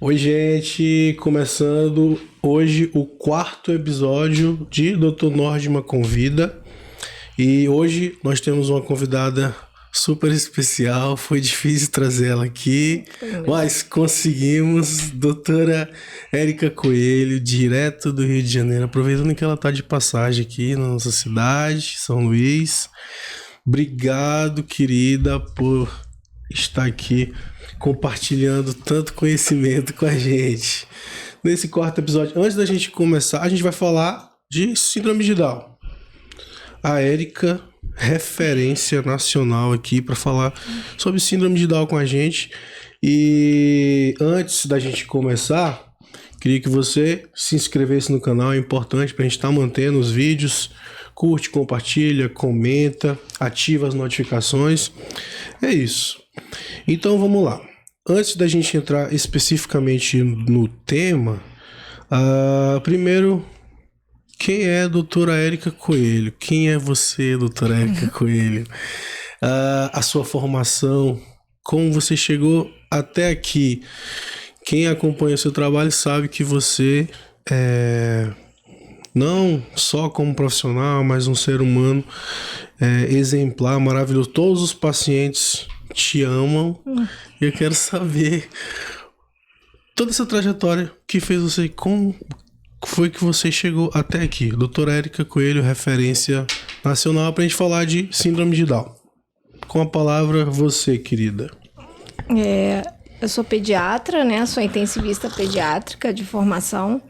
Oi, gente, começando hoje o quarto episódio de Dr. Nordman Convida. E hoje nós temos uma convidada super especial. Foi difícil trazer ela aqui, mas conseguimos. Doutora Érica Coelho, direto do Rio de Janeiro, aproveitando que ela está de passagem aqui na nossa cidade, São Luís. Obrigado, querida, por estar aqui compartilhando tanto conhecimento com a gente. Nesse quarto episódio, antes da gente começar, a gente vai falar de síndrome de Down. A Érica, referência nacional aqui para falar sobre síndrome de Down com a gente. E antes da gente começar, queria que você se inscrevesse no canal, é importante para a gente estar mantendo os vídeos. Curte, compartilha, comenta, ativa as notificações. É isso. Então vamos lá. Antes da gente entrar especificamente no tema, primeiro, quem é a doutora Érica Coelho? Quem é você, doutora Érica Coelho? A sua formação, como você chegou até aqui? Quem acompanha o seu trabalho sabe que você não só como profissional, mas um ser humano exemplar, maravilhoso. Todos os pacientes te amam. E eu quero saber toda essa trajetória que fez você, como foi que você chegou até aqui. Doutora Érica Coelho, referência nacional, para a gente falar de síndrome de Down. Com a palavra, você, querida. Eu sou pediatra, né? Sou intensivista pediátrica de formação.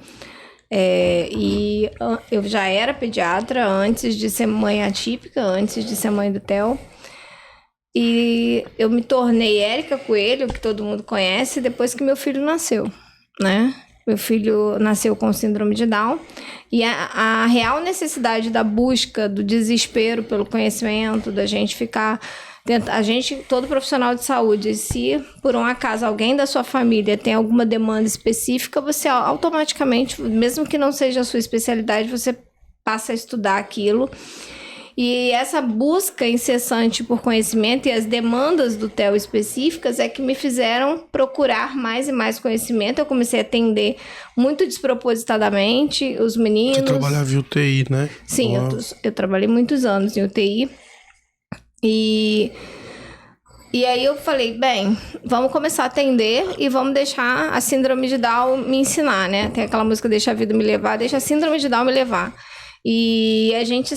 E eu já era pediatra antes de ser mãe atípica, antes de ser mãe do Theo. E eu me tornei Érica Coelho, que todo mundo conhece, depois que meu filho nasceu, né? Meu filho nasceu com síndrome de Down. E a real necessidade da busca, do desespero pelo conhecimento, da gente ficar... todo profissional de saúde, se por um acaso alguém da sua família tem alguma demanda específica, você automaticamente, mesmo que não seja a sua especialidade, você passa a estudar aquilo. E essa busca incessante por conhecimento e as demandas do Theo específicas é que me fizeram procurar mais e mais conhecimento. Eu comecei a atender muito despropositadamente os meninos. Você trabalhava em UTI, né? Sim, eu trabalhei muitos anos em UTI. E aí eu falei, bem, vamos começar a atender e vamos deixar a síndrome de Down me ensinar, né? Tem aquela música Deixa a Vida Me Levar, deixa a síndrome de Down me levar. E a gente...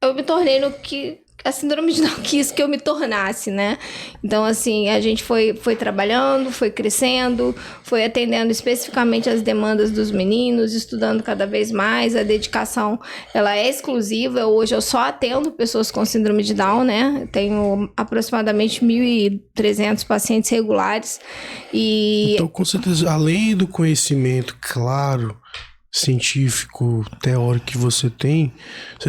eu me tornei no que a síndrome de Down quis que eu me tornasse, né? Então, assim, a gente foi trabalhando, foi crescendo, foi atendendo especificamente as demandas dos meninos, estudando cada vez mais. A dedicação, ela é exclusiva. Hoje eu só atendo pessoas com síndrome de Down, né? Eu tenho aproximadamente 1.300 pacientes regulares. Então, com certeza, além do conhecimento, claro, científico, teórico que você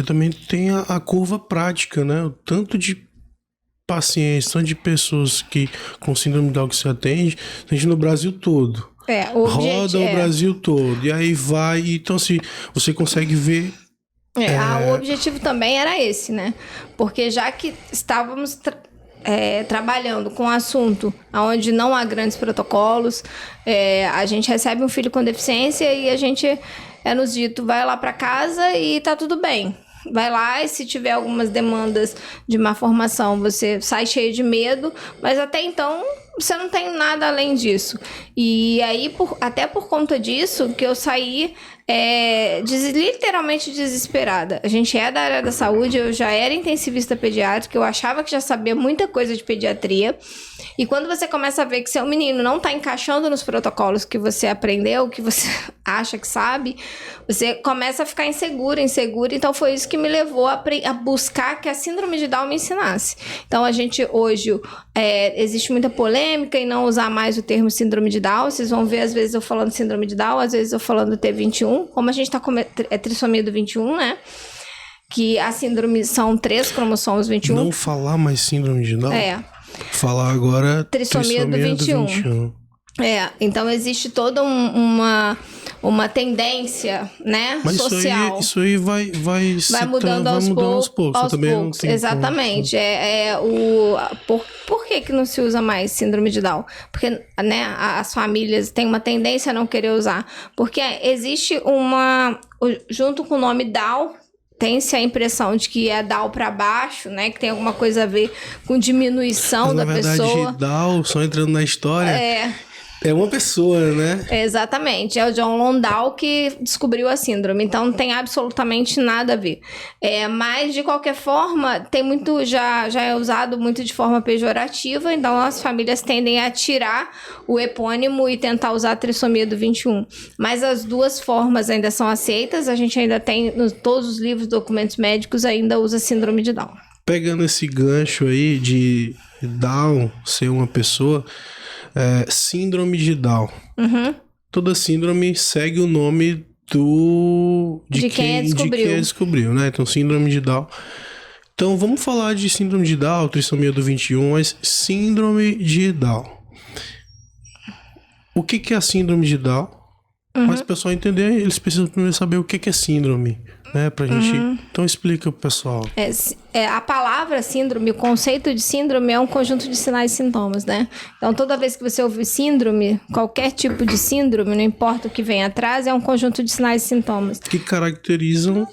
também tem a curva prática, né? O tanto de pacientes, tanto de pessoas com síndrome de Down que você atende no Brasil todo. Roda o Brasil todo. E aí vai, então assim, você consegue ver... O objetivo também era esse, né? Porque já que estávamos... trabalhando com um assunto onde não há grandes protocolos, a gente recebe um filho com deficiência e a gente nos dito, vai lá para casa e tá tudo bem. Vai lá e se tiver algumas demandas de má formação, você sai cheio de medo, mas até então você não tem nada além disso. E aí, até por conta disso, que eu saí literalmente desesperada. A gente é da área da saúde, eu já era intensivista pediátrica, eu achava que já sabia muita coisa de pediatria. E quando você começa a ver que seu menino não está encaixando nos protocolos que você aprendeu, que você acha que sabe, você começa a ficar insegura. Então foi isso que me levou a buscar que a síndrome de Down me ensinasse. Então a gente hoje, existe muita polêmica em não usar mais o termo síndrome de Down. Vocês vão ver, às vezes eu falando síndrome de Down, às vezes eu falando T21, como a gente está com trissomia do 21, né? Que a síndrome são 3 cromossomos 21. Não falar mais síndrome de Down? É. Falar agora trissomia do 21. Então existe toda uma tendência, né, Mas social. isso aí vai Mudando aos poucos. Eu também não tenho Exatamente. Por que não se usa mais síndrome de Down? Porque, né, as famílias têm uma tendência a não querer usar. Porque existe junto com o nome Down, tem-se a impressão de que é Down para baixo, né? Que tem alguma coisa a ver com diminuição da pessoa. Na verdade, Down, só entrando na história... É uma pessoa, né? Exatamente. É o John Landau que descobriu a síndrome. Então, não tem absolutamente nada a ver. Mas, de qualquer forma, tem muito... Já é usado muito de forma pejorativa. Então, as famílias tendem a tirar o epônimo e tentar usar a trissomia do 21. Mas as duas formas ainda são aceitas. A gente ainda tem, todos os livros, documentos médicos, ainda usa síndrome de Down. Pegando esse gancho aí de Down ser uma pessoa... síndrome de Down. Uhum. Toda síndrome segue o nome de quem descobriu, né? Então, síndrome de Down. Então, vamos falar de síndrome de Down, trissomia do 21, mas síndrome de Down. O que é a síndrome de Down? Mas o pessoal entender, eles precisam primeiro saber o que é síndrome, né? Pra gente... Então, explica pro pessoal. A palavra síndrome, o conceito de síndrome é um conjunto de sinais e sintomas, né? Então, toda vez que você ouve síndrome, qualquer tipo de síndrome, não importa o que vem atrás, é um conjunto de sinais e sintomas. Que caracterizam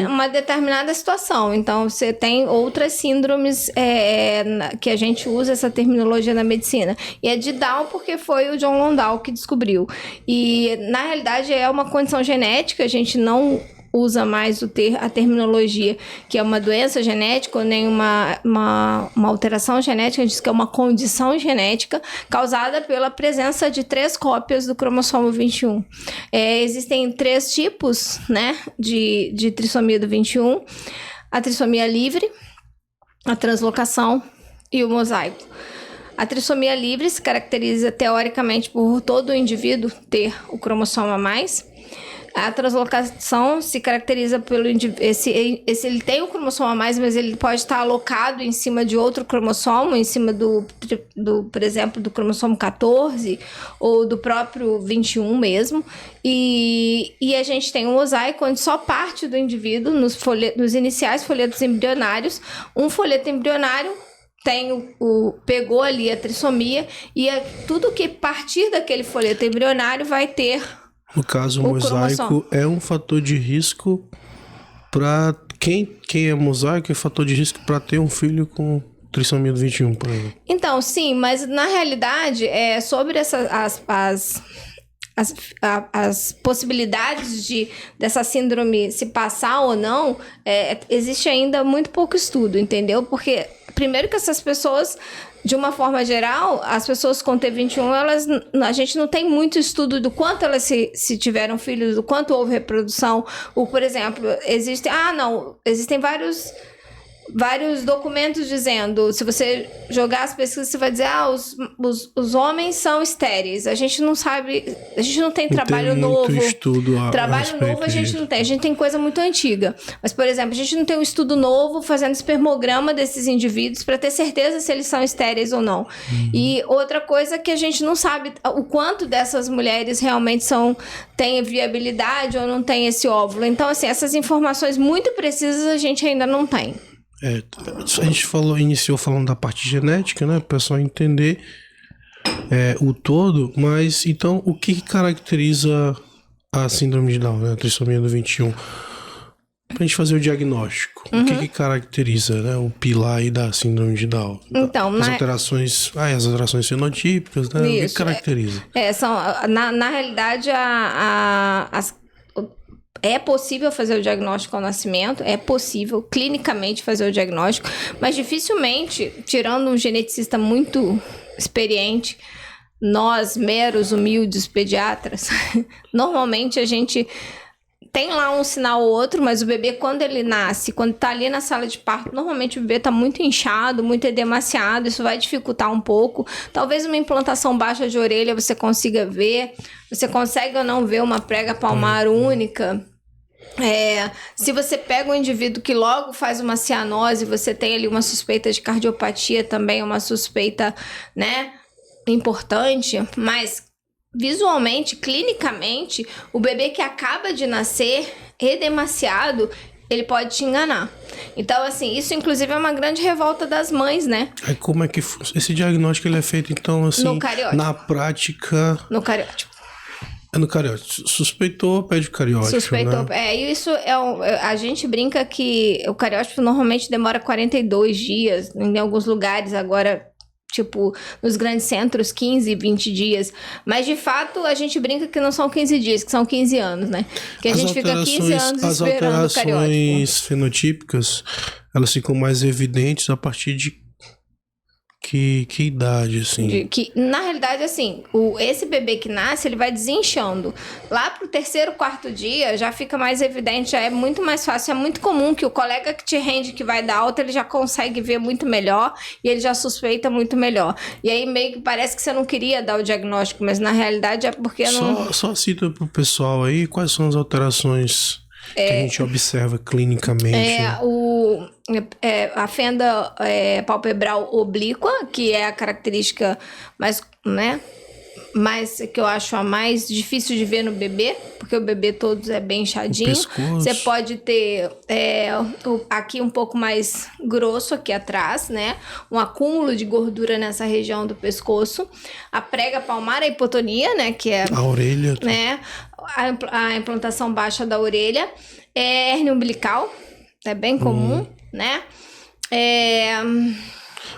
uma determinada situação. Então, você tem outras síndromes que a gente usa essa terminologia na medicina. E é de Down porque foi o John Landau que descobriu. E, na realidade, é uma condição genética, a gente não usa mais a terminologia que é uma doença genética ou nem uma alteração genética, a gente diz que é uma condição genética causada pela presença de 3 cópias do cromossomo 21. Existem 3 tipos, né, de trissomia do 21. A trissomia livre, a translocação e o mosaico. A trissomia livre se caracteriza teoricamente por todo o indivíduo ter o cromossomo a mais. A translocação se caracteriza pelo indivíduo. Ele tem o cromossomo a mais, mas ele pode estar alocado em cima de outro cromossomo, em cima por exemplo, do cromossomo 14 ou do próprio 21 mesmo. E a gente tem um mosaico onde só parte do indivíduo, nos iniciais folhetos embrionários, um folheto embrionário pegou ali a trissomia e tudo que partir daquele folheto embrionário vai ter. No caso, o mosaico é um fator de risco para quem é mosaico, é fator de risco para ter um filho com trissomia do 21, por exemplo. Então, sim, mas na realidade, sobre as possibilidades dessa síndrome se passar ou não, existe ainda muito pouco estudo, entendeu? Porque, primeiro que essas pessoas... De uma forma geral, as pessoas com T21, a gente não tem muito estudo do quanto elas se tiveram filhos, do quanto houve reprodução. Ou, por exemplo, existem vários documentos dizendo, se você jogar as pesquisas, você vai dizer, os homens são estéreis. A gente não sabe, a gente não tem trabalho novo. Trabalho novo a gente não tem, a gente tem coisa muito antiga. Mas, por exemplo, a gente não tem um estudo novo fazendo espermograma desses indivíduos para ter certeza se eles são estéreis ou não. E outra coisa que a gente não sabe o quanto dessas mulheres realmente têm viabilidade ou não tem esse óvulo. Então, assim, essas informações muito precisas a gente ainda não tem. A gente iniciou falando da parte genética, né? Para o pessoal entender o todo, mas então o que caracteriza a síndrome de Down, né? A trissomia do 21? Para a gente fazer o diagnóstico, o que caracteriza, né, o pilar aí da síndrome de Down? Então, as alterações fenotípicas, né? Isso, o que caracteriza? Na realidade, é possível fazer o diagnóstico ao nascimento, é possível clinicamente fazer o diagnóstico, mas dificilmente, tirando um geneticista muito experiente, nós, meros, humildes pediatras, normalmente a gente tem lá um sinal ou outro, mas o bebê, quando ele nasce, quando tá ali na sala de parto, normalmente o bebê tá muito inchado, muito edemaciado, isso vai dificultar um pouco. Talvez uma implantação baixa de orelha você consiga ver, você consegue ou não ver uma prega palmar única. Se você pega um indivíduo que logo faz uma cianose, você tem ali uma suspeita de cardiopatia também, uma suspeita, né, importante, mas visualmente, clinicamente, o bebê que acaba de nascer redemaciado, ele pode te enganar. Então, assim, isso inclusive é uma grande revolta das mães, né? Aí como é que esse diagnóstico ele é feito, então, assim, No cariótipo. na prática... No cariótipo. É no cariótipo. Suspeitou, pede o cariótipo, Suspeitou. né? E isso a gente brinca que o cariótipo normalmente demora 42 dias, em alguns lugares agora, tipo, nos grandes centros, 15, 20 dias. Mas, de fato, a gente brinca que não são 15 dias, que são 15 anos, né? Que a gente fica 15 anos esperando o cariótipo. As alterações fenotípicas, elas ficam mais evidentes a partir de que idade, assim? Na realidade, assim, esse bebê que nasce, ele vai desinchando. Lá pro terceiro, quarto dia, já fica mais evidente, já é muito mais fácil. É muito comum que o colega que te rende, que vai dar alta, ele já consegue ver muito melhor e ele já suspeita muito melhor. E aí meio que parece que você não queria dar o diagnóstico, mas na realidade é porque não... Só cita pro pessoal aí quais são as alterações que a gente observa clinicamente. A fenda palpebral oblíqua, que é a característica mais, né, mais que eu acho a mais difícil de ver no bebê, porque o bebê todos é bem inchadinho. Você pode ter aqui um pouco mais grosso aqui atrás, né, um acúmulo de gordura nessa região do pescoço. A prega palmar, a hipotonia, né, que é a orelha, né, a implantação baixa da orelha, hérnia umbilical, é bem comum, né?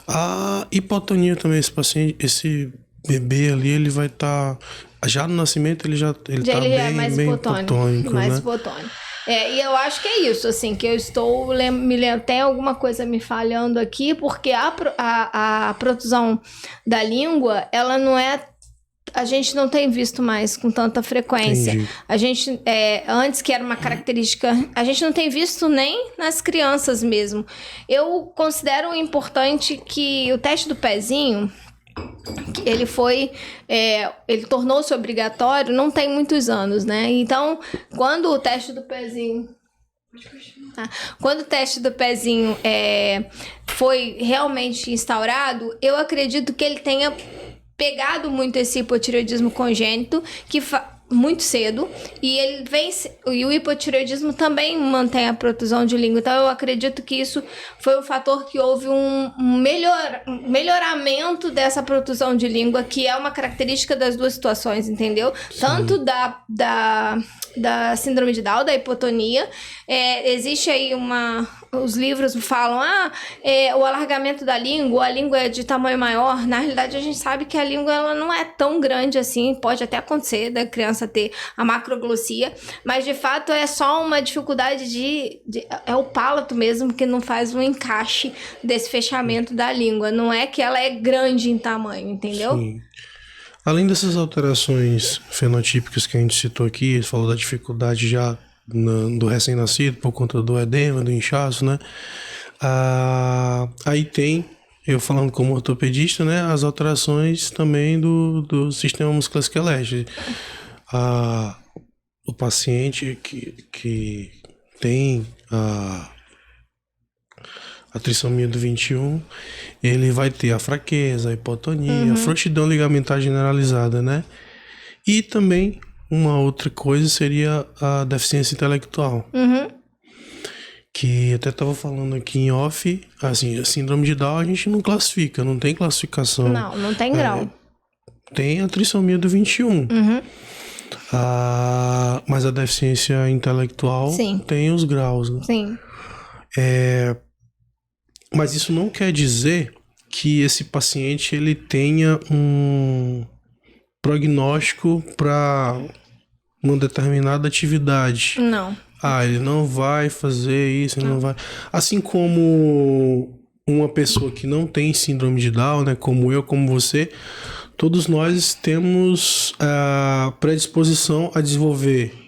A hipotonia também, esse bebê ali, ele vai estar... já no nascimento, ele tá mais bem hipotônico, né? Hipotônico. E eu acho que é isso, assim, que eu estou tem alguma coisa me falhando aqui, porque a protusão da língua, ela não é... A gente não tem visto mais com tanta frequência. Entendi. A gente, antes que era uma característica, a gente não tem visto nem nas crianças mesmo. Eu considero importante que o teste do pezinho, ele tornou-se obrigatório, não tem muitos anos, né? Então, quando o teste do pezinho... Quando o teste do pezinho foi realmente instaurado, eu acredito que ele tenha pegado muito esse hipotireoidismo congênito, muito cedo, e o hipotireoidismo também mantém a protusão de língua. Então eu acredito que isso foi um fator que houve um melhoramento dessa protusão de língua, que é uma característica das duas situações, entendeu? Sim. Tanto da síndrome de Down, da hipotonia, existe aí os livros falam, o alargamento da língua, a língua é de tamanho maior. Na realidade, a gente sabe que a língua ela não é tão grande assim, pode até acontecer da criança ter a macroglossia, mas de fato é só uma dificuldade é o palato mesmo que não faz um encaixe desse fechamento da língua, não é que ela é grande em tamanho, entendeu? Sim. Além dessas alterações fenotípicas que a gente citou aqui, você falou da dificuldade já do recém-nascido por conta do edema, do inchaço, né? Aí tem, eu falando como ortopedista, né, as alterações também do sistema musculoesquelético. O paciente que tem a trissomia do 21, ele vai ter a fraqueza, a hipotonia, a frouxidão ligamentar generalizada, né? E também uma outra coisa seria a deficiência intelectual. Que até estava falando aqui em off, assim, a síndrome de Down a gente não classifica, não tem classificação. Não tem grau. Tem a trissomia do 21. Mas a deficiência intelectual tem os graus, né? Sim. Mas isso não quer dizer que esse paciente ele tenha um prognóstico para uma determinada atividade. Não. Ele não vai fazer isso, ele não vai... Assim como uma pessoa que não tem síndrome de Down, né, como eu, como você, todos nós temos a predisposição a desenvolver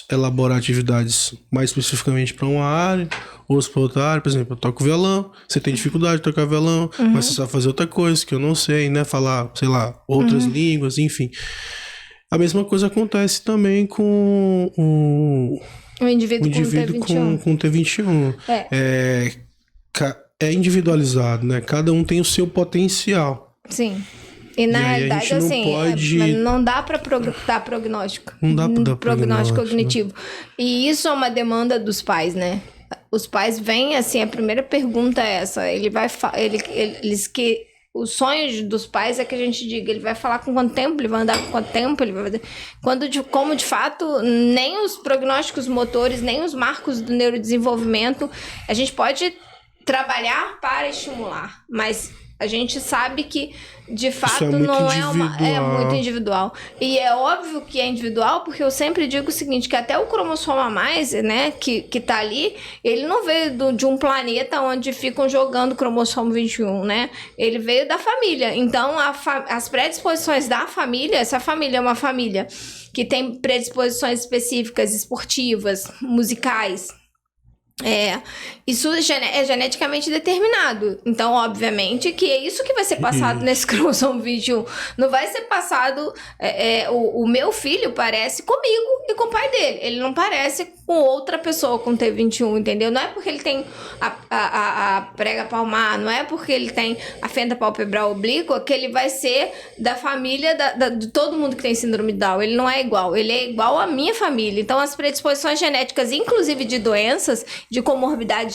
elaborar atividades mais especificamente para uma área, ou para outra área. Por exemplo, eu toco violão, você tem dificuldade de tocar violão, mas você sabe fazer outra coisa que eu não sei, né? Falar, sei lá, outras línguas, enfim. A mesma coisa acontece também com o indivíduo com T21. É individualizado, né? Cada um tem o seu potencial. Sim. E na realidade, assim, não dá para dar prognóstico. Não dá para dar prognóstico cognitivo. E isso é uma demanda dos pais, né? Os pais vêm, assim, a primeira pergunta é essa. O sonho dos pais é que a gente diga, ele vai falar com quanto tempo, ele vai andar com quanto tempo, ele vai... Como de fato, nem os prognósticos motores, nem os marcos do neurodesenvolvimento, a gente pode trabalhar para estimular, mas a gente sabe que, de fato, é muito individual. E é óbvio que é individual, porque eu sempre digo o seguinte, que até o cromossomo a mais, né, que tá ali, ele não veio de um planeta onde ficam jogando o cromossomo 21, né? Ele veio da família. Então, as predisposições da família, essa família é uma família que tem predisposições específicas, esportivas, musicais, isso é geneticamente determinado. Então, obviamente, que é isso que vai ser passado nesse cromossomo 21. Não vai ser passado... o meu filho parece comigo e com o pai dele. Ele não parece com outra pessoa com T21, entendeu? Não é porque ele tem a prega palmar, não é porque ele tem a fenda palpebral oblíqua que ele vai ser da família de todo mundo que tem síndrome de Down. Ele não é igual. Ele é igual à minha família. Então, as predisposições genéticas, inclusive de doenças, de comorbidades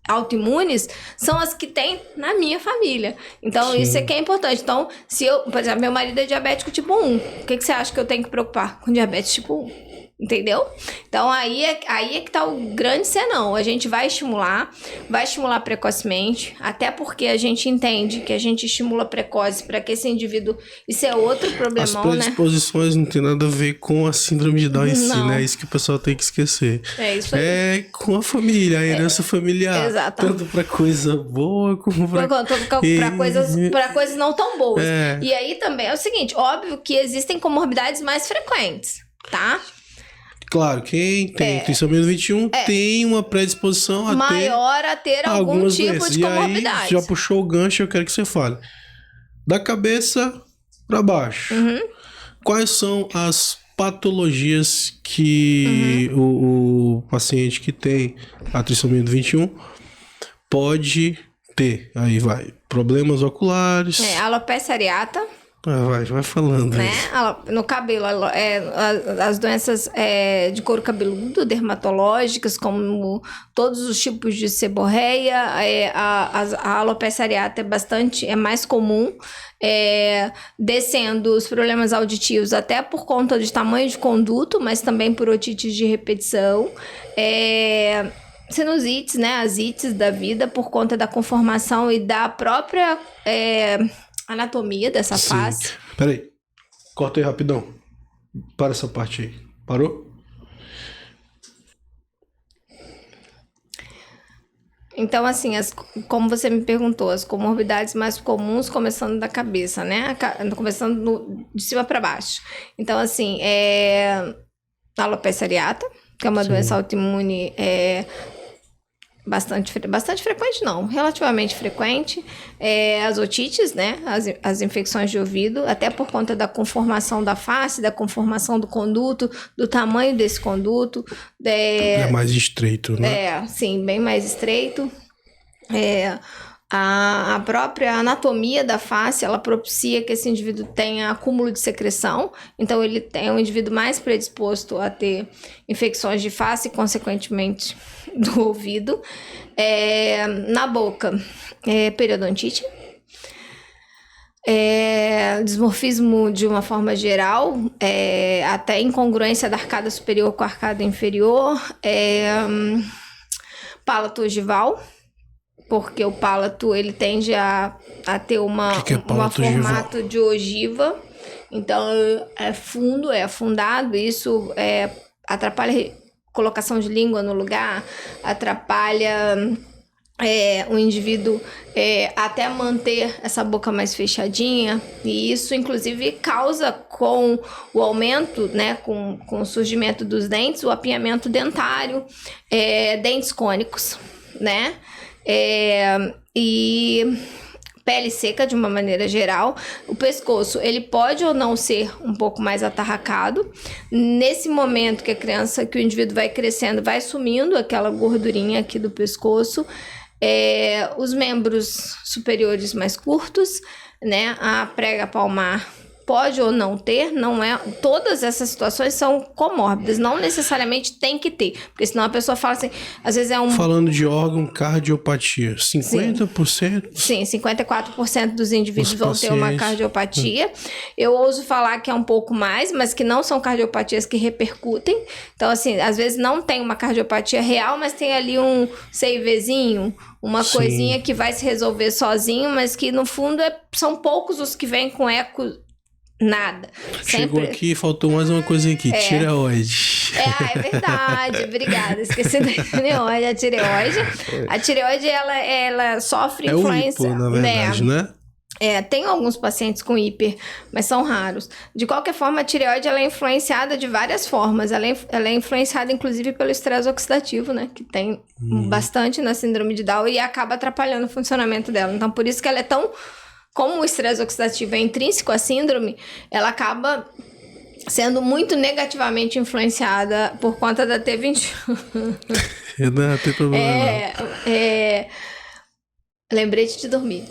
autoimunes, são as que tem na minha família. Então, Sim. Isso é que é importante. Então, se eu, por exemplo, meu marido é diabético tipo 1, o que você acha que eu tenho que preocupar com diabetes tipo 1? Entendeu? Então, aí é que tá o grande senão. A gente vai estimular precocemente, até porque a gente entende que a gente estimula precoce para que esse indivíduo... Isso é outro problemão, né? As predisposições não tem nada a ver com a síndrome de Down em si, né? É isso que o pessoal tem que esquecer. É isso aí. É com a família, a herança familiar. Exato. Tanto para coisa boa como para coisas não tão boas. E aí também é o seguinte, óbvio que existem comorbidades mais frequentes, tá? Claro, quem tem trissomia 21 tem uma predisposição maior a ter algum tipo de comorbidade. Aí, já puxou o gancho, eu quero que você fale. Da cabeça para baixo, quais são as patologias que o paciente que tem a trissomia 21 pode ter? Aí vai, problemas oculares. Alopecia areata. Vai falando. Né? No cabelo, as doenças de couro cabeludo, dermatológicas, como todos os tipos de seborreia, a alopecia areata é mais comum, descendo os problemas auditivos até por conta de tamanho de conduto, mas também por otites de repetição, sinusites, né? As ites da vida, por conta da conformação e da própria... anatomia dessa face. Peraí, corta aí rapidão. Para essa parte aí. Parou? Então, assim, como você me perguntou, as comorbidades mais comuns começando da cabeça, né? Começando de cima para baixo. Então, assim, alopecia areata, que é uma doença autoimune bastante frequente, não, relativamente frequente, as otites, né, as infecções de ouvido, até por conta da conformação da face, da conformação do conduto, do tamanho desse conduto. É mais estreito, né? Sim, bem mais estreito. A própria anatomia da face, ela propicia que esse indivíduo tenha acúmulo de secreção, então ele é um indivíduo mais predisposto a ter infecções de face e, consequentemente, do ouvido. Na boca, periodontite. Desmorfismo de uma forma geral, até incongruência da arcada superior com a arcada inferior, palato ogival, porque o palato ele tende a ter um formato de ogiva, então é fundo, é afundado, isso atrapalha a colocação de língua no lugar, atrapalha o indivíduo até manter essa boca mais fechadinha, e isso inclusive causa, com o aumento, né, com o surgimento dos dentes, o apinhamento dentário, dentes cônicos, né? E pele seca de uma maneira geral. O pescoço, ele pode ou não ser um pouco mais atarracado. Nesse momento que o indivíduo vai crescendo, vai sumindo aquela gordurinha aqui do pescoço. Os membros superiores mais curtos, né? A prega palmar pode ou não ter, não é. Todas essas situações são comórbidas, não necessariamente tem que ter, porque senão a pessoa fala assim, às vezes é um. Falando de órgão, cardiopatia, 50%? Sim, 54% dos indivíduos vão ter uma cardiopatia. Eu ouso falar que é um pouco mais, mas que não são cardiopatias que repercutem. Então, assim, às vezes não tem uma cardiopatia real, mas tem ali um CIVzinho, uma coisinha que vai se resolver sozinho, mas que no fundo são poucos os que vêm com eco. Nada. Chegou aqui, faltou mais uma coisinha aqui, tireoide. É verdade, obrigada. Esqueci da tireoide. A tireoide, ela sofre influência. O hipo, na verdade, né? Tem alguns pacientes com hiper, mas são raros. De qualquer forma, a tireoide ela é influenciada de várias formas. Ela é influenciada, inclusive, pelo estresse oxidativo, né? Que tem bastante na síndrome de Down e acaba atrapalhando o funcionamento dela. Então, por isso que ela é tão... Como o estresse oxidativo é intrínseco à síndrome, ela acaba sendo muito negativamente influenciada por conta da T21. Não tem problema. Lembrete de dormir.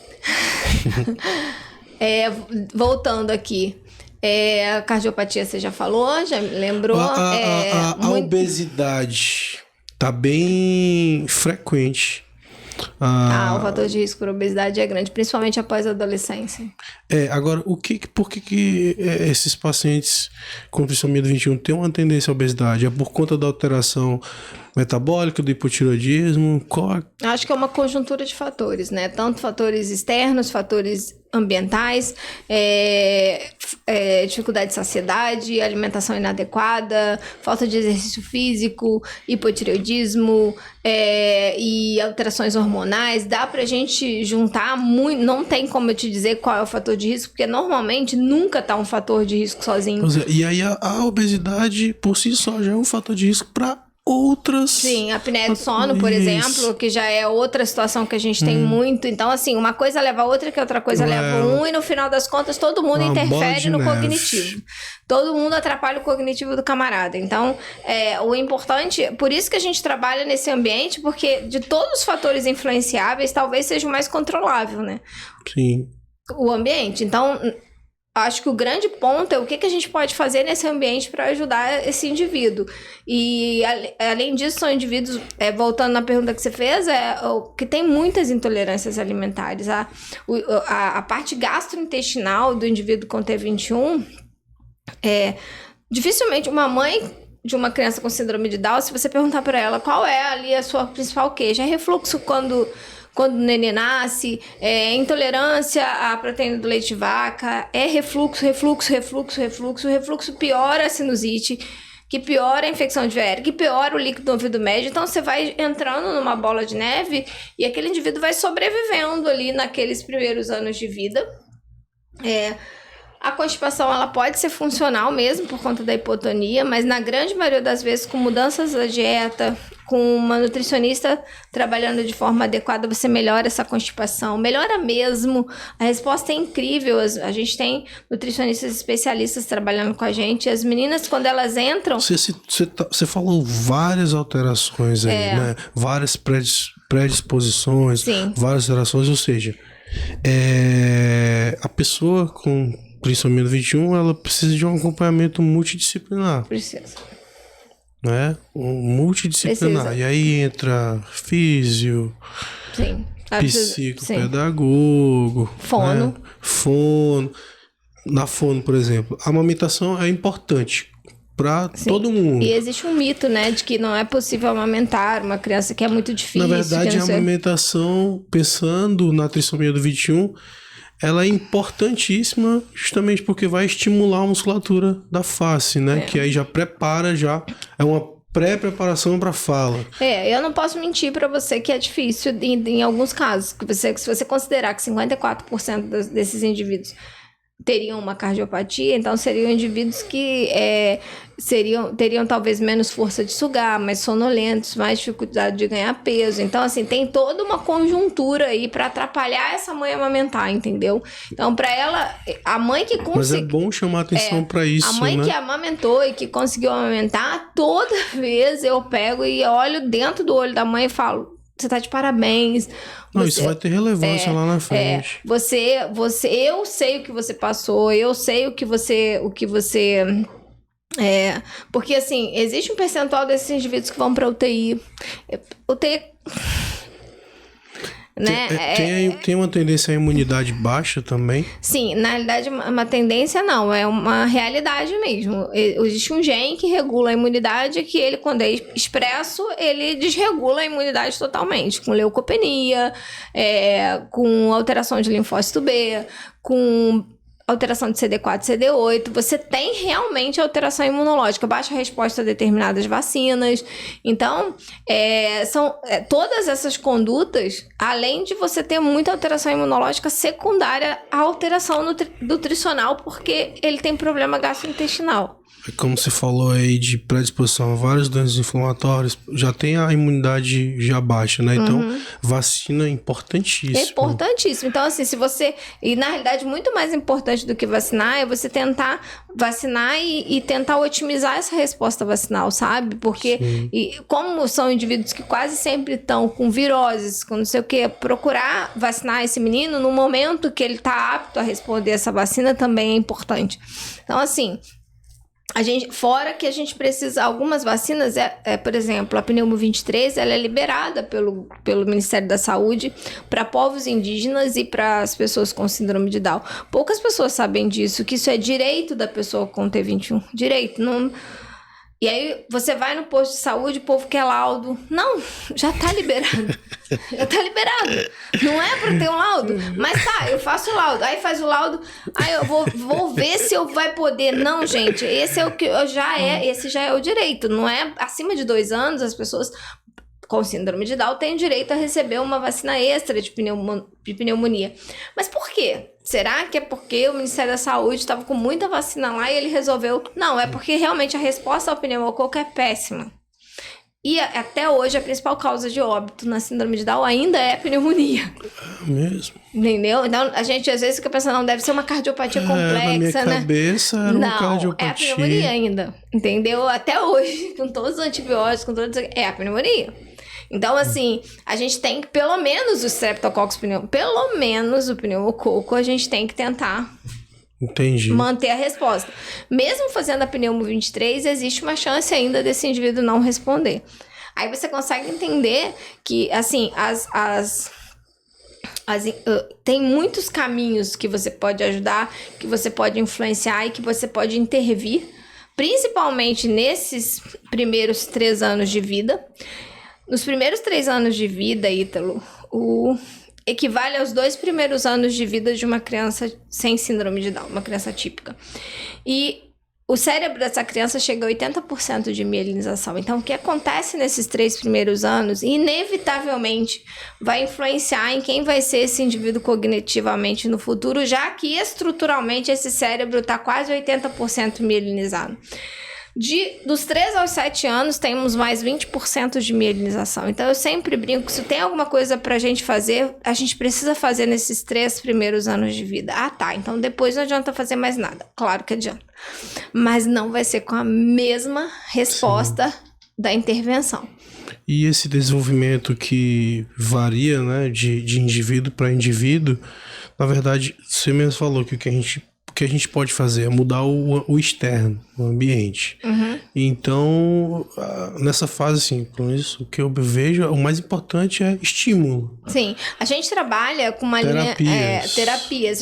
Voltando aqui. A cardiopatia você já falou, já lembrou. A obesidade tá bem frequente. O fator de risco para obesidade é grande, principalmente após a adolescência. Agora, por que esses pacientes com trissomia do 21 têm uma tendência à obesidade? É por conta da alteração metabólica, do hipotireoidismo? Acho que é uma conjuntura de fatores, né? Tanto fatores externos, fatores ambientais, dificuldade de saciedade, alimentação inadequada, falta de exercício físico, hipotireoidismo e alterações hormonais. Dá pra gente juntar muito, não tem como eu te dizer qual é o fator de risco, porque normalmente nunca tá um fator de risco sozinho. E aí a obesidade por si só já é um fator de risco para outras... Sim, a apneia do sono, por exemplo, que já é outra situação que a gente tem muito. Então, assim, uma coisa leva a outra, que outra coisa leva um, e no final das contas todo mundo interfere no cognitivo. Todo mundo atrapalha o cognitivo do camarada. Então, o importante... Por isso que a gente trabalha nesse ambiente, porque de todos os fatores influenciáveis, talvez seja o mais controlável, né? Sim. O ambiente. Então... Acho que o grande ponto é o que a gente pode fazer nesse ambiente para ajudar esse indivíduo. E, além disso, são indivíduos, voltando na pergunta que você fez, que tem muitas intolerâncias alimentares. A parte gastrointestinal do indivíduo com T21, dificilmente uma mãe de uma criança com síndrome de Down, se você perguntar para ela qual é ali a sua principal queixa, é refluxo quando o neném nasce, intolerância à proteína do leite de vaca, refluxo. O refluxo piora a sinusite, que piora a infecção de VR, que piora o líquido do ouvido médio. Então, você vai entrando numa bola de neve e aquele indivíduo vai sobrevivendo ali naqueles primeiros anos de vida. A constipação, ela pode ser funcional mesmo por conta da hipotonia, mas na grande maioria das vezes, com mudanças da dieta, com uma nutricionista trabalhando de forma adequada, você melhora essa constipação, melhora mesmo. A resposta é incrível. A gente tem nutricionistas especialistas trabalhando com a gente. As meninas, quando elas entram... Você falou várias alterações aí, né? Várias predisposições, Sim. Várias alterações, ou seja, a pessoa com trissomia do 21, ela precisa de um acompanhamento multidisciplinar. Precisa. Né? Multidisciplinar. Precisa. E aí entra físio, sim. Psicopedagogo, fono. Né? Fono. Na fono, por exemplo, a amamentação é importante para todo mundo. E existe um mito, né, de que não é possível amamentar uma criança, que é muito difícil. Na verdade, a amamentação, pensando na trissomia do 21, ela é importantíssima justamente porque vai estimular a musculatura da face, né? Que aí já prepara, é uma pré-preparação para fala. Eu não posso mentir para você que é difícil em alguns casos. Se você considerar que 54% desses indivíduos teriam uma cardiopatia, então seriam indivíduos que teriam talvez menos força de sugar, mais sonolentos, mais dificuldade de ganhar peso. Então, assim, tem toda uma conjuntura aí para atrapalhar essa mãe amamentar, entendeu? Então, para ela, a mãe que conseguiu... Mas é bom chamar atenção para isso, a mãe, né? que amamentou e que conseguiu amamentar, toda vez eu pego e olho dentro do olho da mãe e falo... você tá de parabéns. Não, isso vai ter relevância lá na frente. Eu sei o que você passou, eu sei o que você porque assim, existe um percentual desses indivíduos que vão para UTI. UTI, né? Tem uma tendência à imunidade baixa também? Sim, na realidade, uma tendência não, é uma realidade mesmo. Existe um gene que regula a imunidade, que ele, quando é expresso, ele desregula a imunidade totalmente, com leucopenia, com alteração de linfócito B, com alteração de CD4 e CD8, você tem realmente alteração imunológica, baixa resposta a determinadas vacinas. Então, são todas essas condutas, além de você ter muita alteração imunológica secundária à alteração nutricional, porque ele tem problema gastrointestinal. Como você falou aí de predisposição a várias doenças inflamatórias, já tem a imunidade já baixa, né? Então, vacina é importantíssimo. É importantíssimo. Então, assim, se você... E, na realidade, muito mais importante do que vacinar é você tentar vacinar e tentar otimizar essa resposta vacinal, sabe? Porque, como são indivíduos que quase sempre estão com viroses, com não sei o quê, procurar vacinar esse menino no momento que ele está apto a responder essa vacina também é importante. Então, assim... fora que a gente precisa, algumas vacinas, por exemplo, a pneumo 23, ela é liberada pelo Ministério da Saúde para povos indígenas e para as pessoas com síndrome de Down. Poucas pessoas sabem disso, que isso é direito da pessoa com T21, direito, não... E aí você vai no posto de saúde, o povo quer laudo. Não, já tá liberado. Já tá liberado. Não é pra ter um laudo. Mas tá, eu faço o laudo. Aí faz o laudo, aí eu vou ver se eu vai poder. Não, gente, esse é o que esse já é o direito. Não é acima de 2 anos, as pessoas com síndrome de Down têm direito a receber uma vacina extra de pneumonia. Mas por quê? Será que é porque o Ministério da Saúde estava com muita vacina lá e ele resolveu... Não, é porque realmente a resposta ao pneumococo é péssima. E até hoje a principal causa de óbito na síndrome de Down ainda é a pneumonia. É mesmo? Entendeu? Então a gente às vezes fica pensando, não, deve ser uma cardiopatia complexa, na minha né? cabeça era uma cardiopatia. É a pneumonia ainda, entendeu? Até hoje, com todos os antibióticos, com todos... É a pneumonia. Então, assim, a gente tem que, pelo menos o Streptococcus pneumoniae, pelo menos o pneumococo, a gente tem que tentar manter a resposta. Mesmo fazendo a pneumo 23, existe uma chance ainda desse indivíduo não responder. Aí você consegue entender que, assim, tem muitos caminhos que você pode ajudar, que você pode influenciar e que você pode intervir, principalmente nesses primeiros 3 anos de vida. Nos primeiros 3 anos de vida, Ítalo, equivale aos 2 primeiros anos de vida de uma criança sem síndrome de Down, uma criança típica. E o cérebro dessa criança chega a 80% de mielinização. Então, o que acontece nesses 3 primeiros anos, inevitavelmente, vai influenciar em quem vai ser esse indivíduo cognitivamente no futuro, já que estruturalmente esse cérebro está quase 80% mielinizado. Dos 3 aos 7 anos, temos mais 20% de mielinização. Então, eu sempre brinco, se tem alguma coisa pra gente fazer, a gente precisa fazer nesses 3 primeiros anos de vida. Ah, tá, então depois não adianta fazer mais nada. Claro que adianta. Mas não vai ser com a mesma resposta da intervenção. E esse desenvolvimento que varia, né, de indivíduo para indivíduo, na verdade, você mesmo falou que o que a gente pode fazer é mudar o externo, o ambiente. Então, nessa fase, assim, com isso, o que eu vejo, o mais importante é estímulo. Sim, a gente trabalha com uma terapias.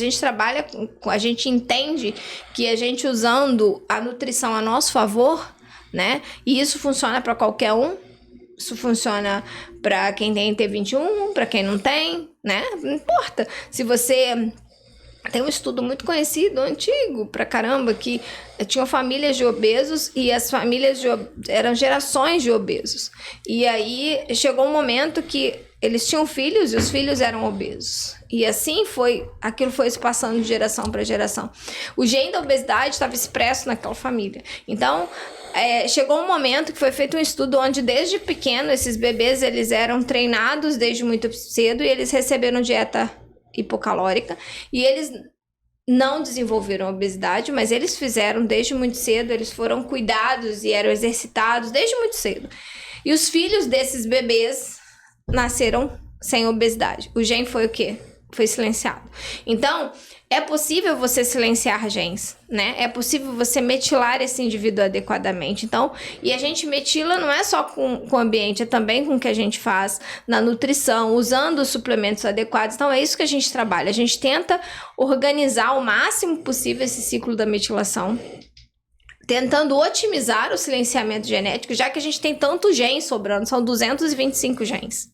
A gente entende que a gente usando a nutrição a nosso favor, né? E isso funciona para qualquer um. Isso funciona para quem tem T21, para quem não tem, né? Não importa. Se você... Tem um estudo muito conhecido, antigo pra caramba, que tinham famílias de obesos e as famílias eram gerações de obesos. E aí chegou um momento que eles tinham filhos e os filhos eram obesos. E assim aquilo foi se passando de geração para geração. O gene da obesidade estava expresso naquela família. Então, chegou um momento que foi feito um estudo onde desde pequeno esses bebês eles eram treinados desde muito cedo e eles receberam dieta hipocalórica, e eles não desenvolveram obesidade, mas eles fizeram desde muito cedo, eles foram cuidados e eram exercitados desde muito cedo. E os filhos desses bebês nasceram sem obesidade. O gene foi o quê? Foi silenciado. Então, é possível você silenciar genes, né? É possível você metilar esse indivíduo adequadamente. Então, e a gente metila não é só com o ambiente, é também com o que a gente faz na nutrição, usando os suplementos adequados. Então, é isso que a gente trabalha. A gente tenta organizar o máximo possível esse ciclo da metilação, tentando otimizar o silenciamento genético, já que a gente tem tantos genes sobrando, são 225 genes.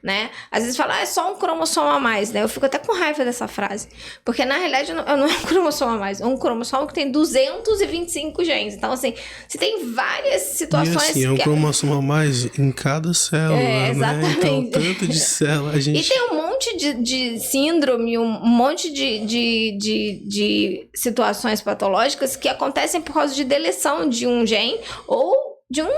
Né? Às vezes fala, é só um cromossomo a mais, né? Eu fico até com raiva dessa frase, porque na realidade não é um cromossomo a mais, é um cromossomo que tem 225 genes. Então, assim, você tem várias situações. E assim, é um cromossomo a mais em cada célula, né? Então, tanto de célula a gente. E tem um monte de síndrome, um monte de situações patológicas que acontecem por causa de deleção de um gene ou de um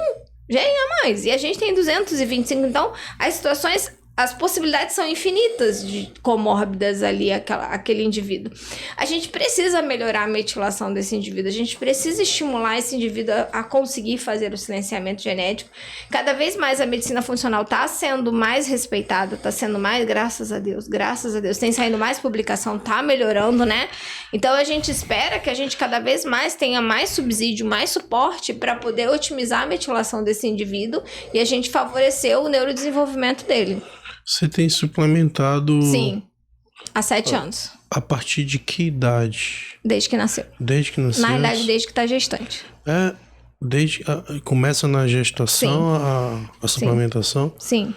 gene a mais. E a gente tem 225, então as situações, as possibilidades são infinitas de comórbidas ali, aquele indivíduo. A gente precisa melhorar a metilação desse indivíduo, a gente precisa estimular esse indivíduo a conseguir fazer o silenciamento genético. Cada vez mais a medicina funcional está sendo mais respeitada, está sendo mais, graças a Deus, tem saindo mais publicação, está melhorando, né? Então a gente espera que a gente cada vez mais tenha mais subsídio, mais suporte para poder otimizar a metilação desse indivíduo e a gente favorecer o neurodesenvolvimento dele. Você tem suplementado... Sim, há 7 anos. A partir de que idade? Desde que nasceu. Desde que nasceu? Na verdade, desde que tá gestante. Começa na gestação a suplementação? Sim.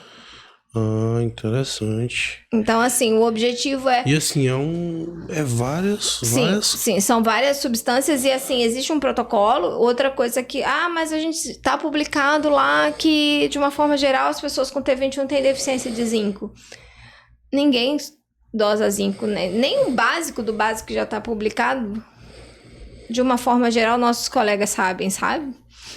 Ah, interessante. Então, assim, o objetivo é... E assim, várias... Sim, são várias substâncias e assim, existe um protocolo. Outra coisa que... mas a gente tá publicado lá que, de uma forma geral, as pessoas com T21 têm deficiência de zinco. Ninguém dosa zinco, né? Nem o básico do básico que já tá publicado. De uma forma geral, nossos colegas sabem, sabe?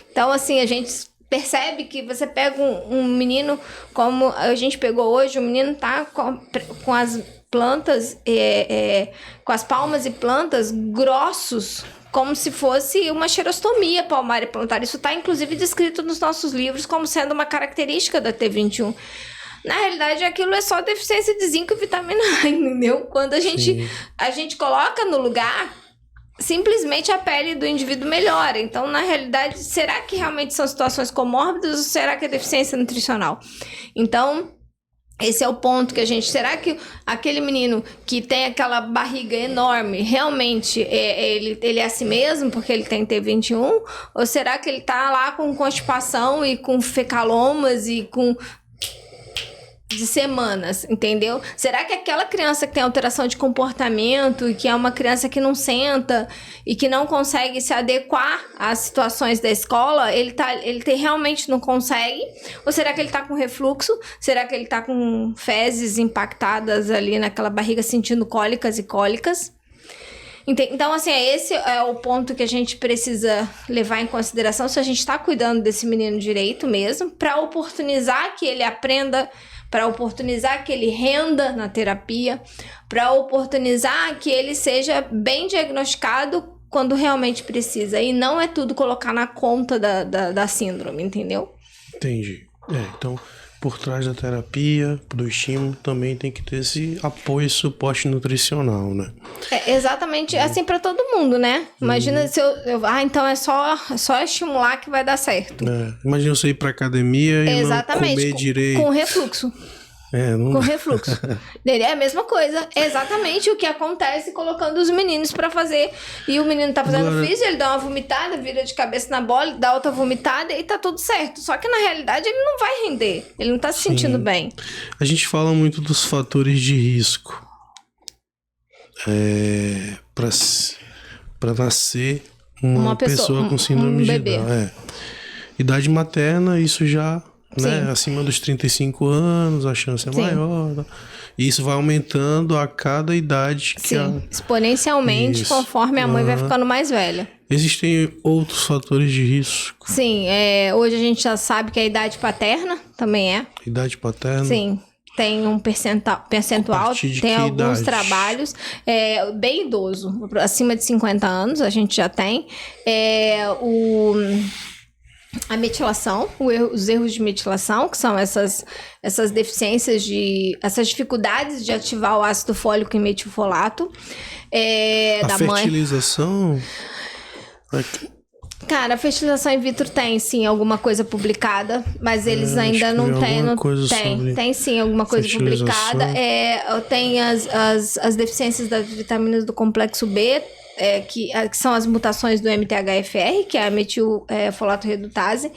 Então, assim, a gente... percebe que você pega um menino, como a gente pegou hoje, o menino tá com as plantas, com as palmas e plantas grossos, como se fosse uma xerostomia palmar e plantar. Isso está, inclusive, descrito nos nossos livros como sendo uma característica da T21. Na realidade, aquilo é só deficiência de zinco e vitamina A, entendeu? Quando a gente coloca no lugar... simplesmente a pele do indivíduo melhora. Então, na realidade, será que realmente são situações comórbidas ou será que é deficiência nutricional? Então, esse é o ponto que a gente... Será que aquele menino que tem aquela barriga enorme, realmente ele é assim mesmo porque ele tem T21? Ou será que ele tá lá com constipação e com fecalomas e com... de semanas, entendeu? Será que aquela criança que tem alteração de comportamento e que é uma criança que não senta e que não consegue se adequar às situações da escola, ele realmente não consegue? Ou será que ele tá com refluxo? Será que ele tá com fezes impactadas ali naquela barriga sentindo cólicas e cólicas? Então, assim, esse é o ponto que a gente precisa levar em consideração se a gente está cuidando desse menino direito mesmo, para oportunizar que ele aprenda, para oportunizar que ele renda na terapia, para oportunizar que ele seja bem diagnosticado quando realmente precisa. E não é tudo colocar na conta da síndrome, entendeu? Entendi. Então, por trás da terapia, do estímulo, também tem que ter esse apoio e suporte nutricional, né? Exatamente, assim para todo mundo, né? Imagina se então é só estimular que vai dar certo. Imagina você ir pra academia e não comer direito. Com refluxo. Com refluxo. É a mesma coisa. É exatamente o que acontece colocando os meninos pra fazer. E o menino tá fazendo físio, ele dá uma vomitada, vira de cabeça na bola, dá outra vomitada e tá tudo certo. Só que na realidade ele não vai render. Ele não tá se sentindo bem. A gente fala muito dos fatores de risco. Pra nascer uma pessoa com síndrome de Down. Idade materna, isso já... né? Acima dos 35 anos, a chance é maior. E isso vai aumentando a cada idade. Exponencialmente, conforme a mãe vai ficando mais velha. Existem outros fatores de risco? Sim, hoje a gente já sabe que a idade paterna também é. Idade paterna? Sim. Tem um percentual, tem alguns trabalhos, bem idoso, acima de 50 anos, a gente já tem. a metilação, os erros de metilação, que são essas deficiências essas dificuldades de ativar o ácido fólico e metilfolato A fertilização... Cara, a fertilização in vitro tem sim alguma coisa publicada, mas eles ainda não têm. Tem sim alguma coisa publicada. Tem as deficiências das vitaminas do complexo B, que são as mutações do MTHFR, que é a metilfolato redutase,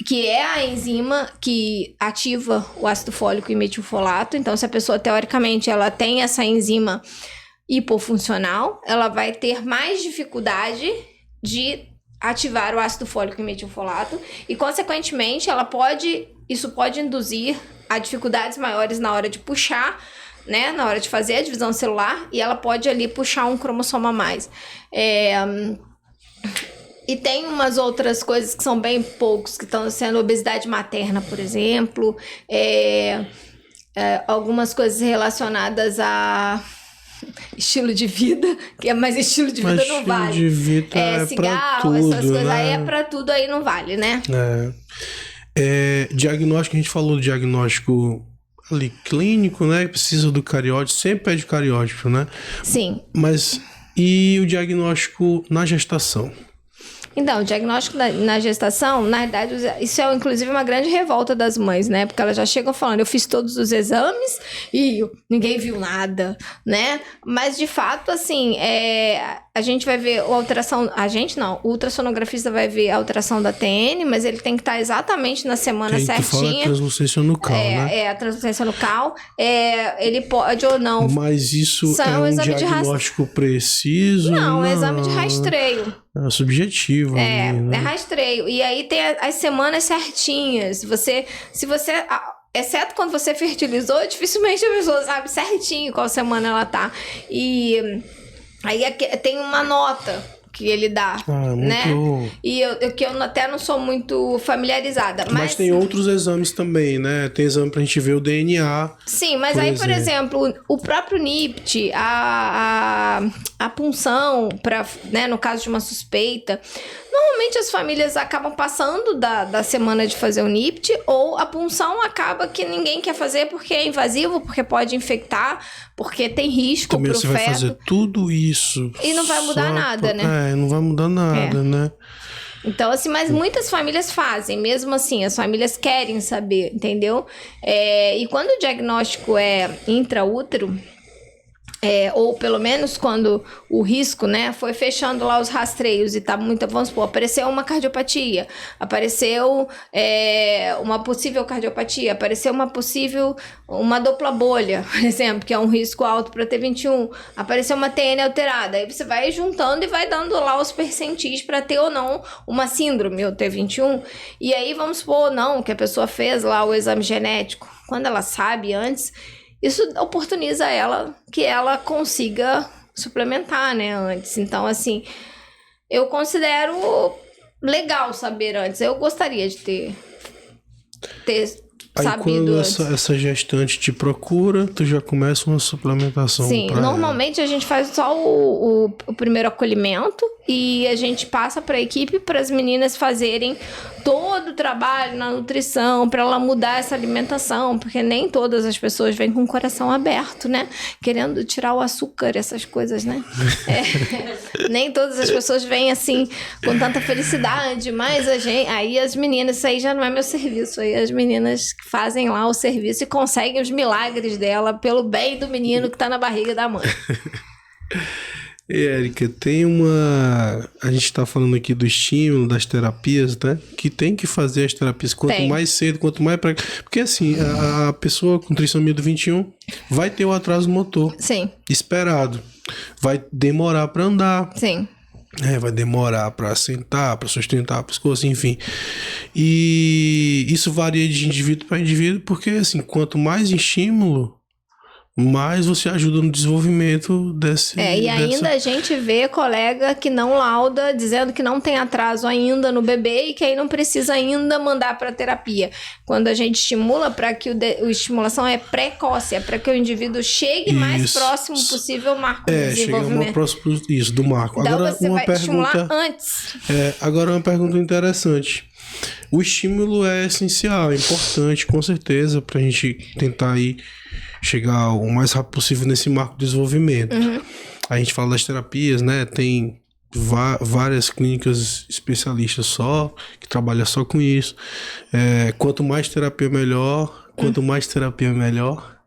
que é a enzima que ativa o ácido fólico e metilfolato. Então, se a pessoa, teoricamente, ela tem essa enzima hipofuncional, ela vai ter mais dificuldade de ativar o ácido fólico e metilfolato e, consequentemente, isso pode induzir a dificuldades maiores na hora de puxar, né, na hora de fazer a divisão celular, e ela pode ali puxar um cromossomo a mais. E tem umas outras coisas que são bem poucos, que estão sendo obesidade materna, por exemplo, algumas coisas relacionadas a estilo de vida, mas estilo de vida não vale. Estilo de vida é cigarro, pra tudo, essas coisas, né? aí é pra tudo, aí não vale, né? Diagnóstico, a gente falou do diagnóstico ali clínico, né? Precisa do cariótipo, sempre pede cariótipo, né? Sim. Mas e o diagnóstico na gestação? Então, o diagnóstico na gestação, na verdade, isso é inclusive uma grande revolta das mães, né? Porque elas já chegam falando, eu fiz todos os exames e ninguém viu nada, né? Mas, de fato, assim, a gente vai ver a alteração... A gente não, o ultrassonografista vai ver a alteração da TN, mas ele tem que estar exatamente na semana certinha. Tu fala translucência nucal, né? A translucência nucal. Ele pode ou não... Mas isso é um diagnóstico preciso? Não, é exame de rastreio. É subjetivo. É rastreio. E aí tem as semanas certinhas. Se você... Exceto quando você fertilizou, dificilmente a pessoa sabe certinho qual semana ela tá. E aí tem uma nota que ele dá, né? E eu até não sou muito familiarizada. Mas tem outros exames também, né? Tem exame pra gente ver o DNA. Sim, mas aí, por exemplo, o próprio NIPT, a punção, né, no caso de uma suspeita, normalmente as famílias acabam passando da semana de fazer o NIPT, ou a punção acaba que ninguém quer fazer porque é invasivo, porque pode infectar, porque tem risco também pro você feto. Vai fazer tudo isso. E não vai mudar nada, né? Não vai mudar nada, né? Então, assim, mas muitas famílias fazem, mesmo assim, as famílias querem saber, entendeu? E quando o diagnóstico é intraútero, ou pelo menos quando o risco, né, foi fechando lá os rastreios e tá muito, vamos supor, apareceu uma cardiopatia, apareceu uma possível cardiopatia, apareceu uma dupla bolha, por exemplo, que é um risco alto para T21, apareceu uma TN alterada, aí você vai juntando e vai dando lá os percentis para ter ou não uma síndrome, ou T21, e aí vamos supor ou não, que a pessoa fez lá o exame genético, quando ela sabe antes, isso oportuniza que ela consiga suplementar, né, antes. Então, assim, eu considero legal saber antes. Eu gostaria de ter aí sabido antes. Quando essa gestante te procura, tu já começa uma suplementação. Sim, normalmente a gente faz só o primeiro acolhimento e a gente passa para a equipe, para as meninas fazerem todo o trabalho na nutrição, para ela mudar essa alimentação, porque nem todas as pessoas vêm com o coração aberto, né? Querendo tirar o açúcar, essas coisas, né? Nem todas as pessoas vêm assim, com tanta felicidade, mas aí as meninas, isso aí já não é meu serviço, aí as meninas que fazem lá o serviço e conseguem os milagres dela pelo bem do menino que tá na barriga da mãe. E, Érica, a gente tá falando aqui do estímulo, das terapias, né? Que tem que fazer as terapias quanto mais cedo, quanto mais... Porque assim, a pessoa com trissomia do 21 vai ter o atraso motor. Sim. Esperado. Vai demorar para andar. Sim. Vai demorar para sentar, para sustentar o pescoço, enfim. E isso varia de indivíduo para indivíduo, porque assim, quanto mais estímulo, mais você ajuda no desenvolvimento desse... ainda a gente vê colega que não lauda, dizendo que não tem atraso ainda no bebê e que aí não precisa ainda mandar para terapia. Quando a gente estimula para que a estimulação é precoce, é para que o indivíduo chegue mais próximo possível ao marco do desenvolvimento. Chega mais próximo do marco. Então agora você vai estimular antes. Agora uma pergunta interessante. O estímulo é essencial, é importante, com certeza, pra gente tentar aí chegar o mais rápido possível nesse marco de desenvolvimento. A gente fala das terapias, né? Tem várias clínicas especialistas só, que trabalham só com isso. Quanto mais terapia, melhor. Quanto mais terapia, melhor.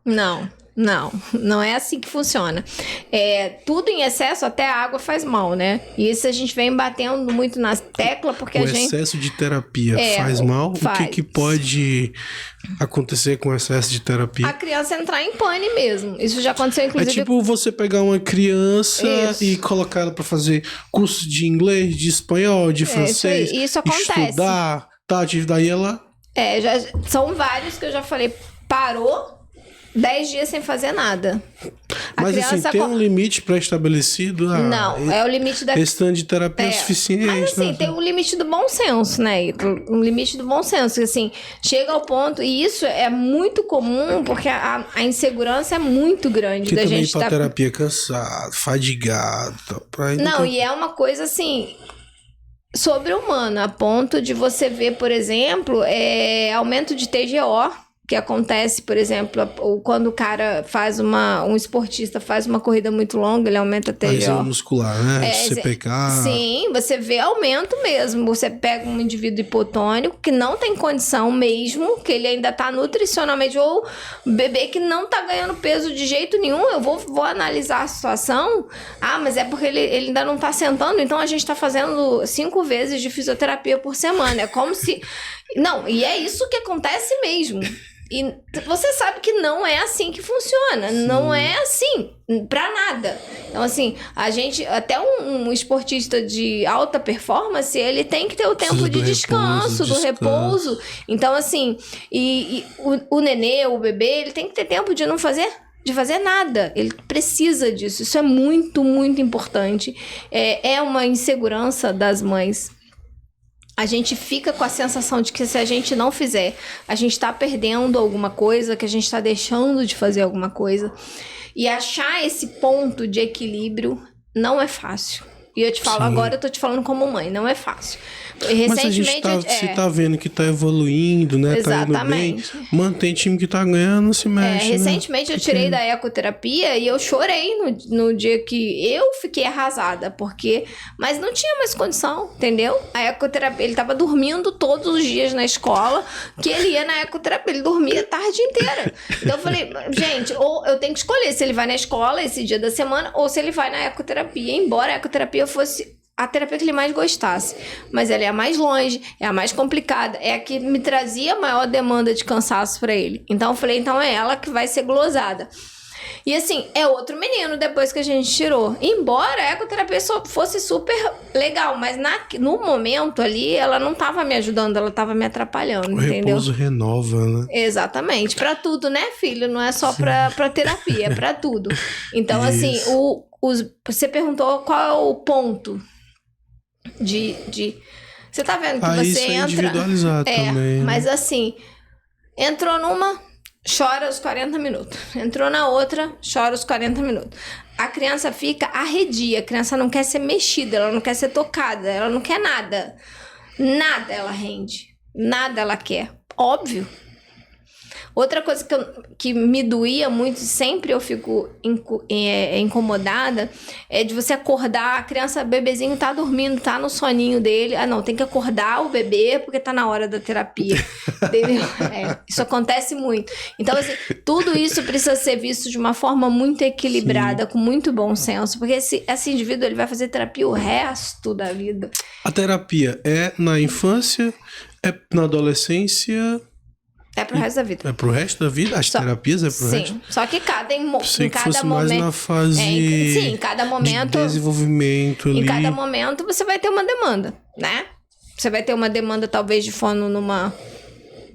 Não é assim que funciona. Tudo em excesso, até a água faz mal, né? E isso a gente vem batendo muito na tecla, porque o excesso de terapia faz mal? Faz. O que pode acontecer com o excesso de terapia? A criança entrar em pane mesmo. Isso já aconteceu, inclusive... É tipo você pegar uma criança e colocar ela pra fazer curso de inglês, de espanhol, de francês. Isso acontece. Estudar, daí ela... São vários que eu já falei, parou... 10 dias sem fazer nada. Mas assim, tem um limite pré-estabelecido? Não, é o limite da... Esse tanto de terapia é suficiente. Mas assim, né? tem um limite do bom senso, né? Um limite do bom senso. Assim, chega ao ponto... E isso é muito comum, porque a insegurança é muito grande. Que da também gente ir pra terapia cansado, fadigado. Não, e é uma coisa assim... sobre-humana, a ponto de você ver, por exemplo, aumento de TGO, que acontece, por exemplo, quando o cara faz um esportista faz uma corrida muito longa, ele aumenta a TGO. Lesão muscular, né? CPK. Sim, você vê aumento mesmo. Você pega um indivíduo hipotônico que não tem condição mesmo, que ele ainda tá nutricionalmente, ou bebê que não tá ganhando peso de jeito nenhum, eu vou analisar a situação. Mas é porque ele ainda não tá sentando, então a gente tá fazendo 5 vezes de fisioterapia por semana. É como se... Não, e é isso que acontece mesmo. E você sabe que não é assim que funciona. Sim. Não é assim, pra nada. Então, assim, a gente... Até um esportista de alta performance, ele tem que ter o tempo de descanso, do repouso. Então, assim... o nenê, o bebê, ele tem que ter tempo de não fazer... de fazer nada. Ele precisa disso. Isso é muito, muito importante. É uma insegurança das mães. A gente fica com a sensação de que se a gente não fizer, a gente tá perdendo alguma coisa, que a gente tá deixando de fazer alguma coisa. E achar esse ponto de equilíbrio não é fácil. E eu te falo agora, eu tô te falando como mãe, não é fácil. Recentemente, mas a gente tá vendo que tá evoluindo, né? Exatamente. Tá indo bem. Mantém time que tá ganhando, se mexe. Recentemente eu tirei da ecoterapia e eu chorei no dia que eu fiquei arrasada, mas não tinha mais condição, entendeu? A ecoterapia, ele tava dormindo todos os dias na escola, que ele ia na ecoterapia, ele dormia a tarde inteira. Então eu falei, gente, ou eu tenho que escolher se ele vai na escola esse dia da semana, ou se ele vai na ecoterapia, embora a ecoterapia fosse a terapia que ele mais gostasse, mas ela é a mais longe, é a mais complicada, é a que me trazia maior demanda de cansaço pra ele. Então eu falei, então é ela que vai ser glosada. E assim, é outro menino depois que a gente tirou. Embora a ecoterapia fosse super legal, mas no momento ali, ela não tava me ajudando, ela tava me atrapalhando, entendeu? O repouso renova, né? Exatamente, pra tudo, né, filho? Não é só pra terapia, é pra tudo. Então, assim, você perguntou qual é o ponto você tá vendo que você isso entra... é individualizado também. Mas assim, entrou numa, chora os 40 minutos. Entrou na outra, chora os 40 minutos. A criança fica arredia, a criança não quer ser mexida, ela não quer ser tocada, ela não quer nada. Nada ela rende, nada ela quer. Óbvio. Outra coisa que me doía muito, sempre eu fico incomodada, é de você acordar, a criança, bebezinho tá dormindo, tá no soninho dele. Não, tem que acordar o bebê porque tá na hora da terapia. Entendeu? Isso acontece muito. Então, assim, tudo isso precisa ser visto de uma forma muito equilibrada, com muito bom senso, porque esse indivíduo ele vai fazer terapia o resto da vida. A terapia é na infância, é na adolescência... É pro resto da vida. É pro resto da vida? As terapias é pro resto? Sim, só que em cada fosse momento... mais na fase em cada momento... de desenvolvimento ali. Em cada momento você vai ter uma demanda, né? Você vai ter uma demanda talvez de fono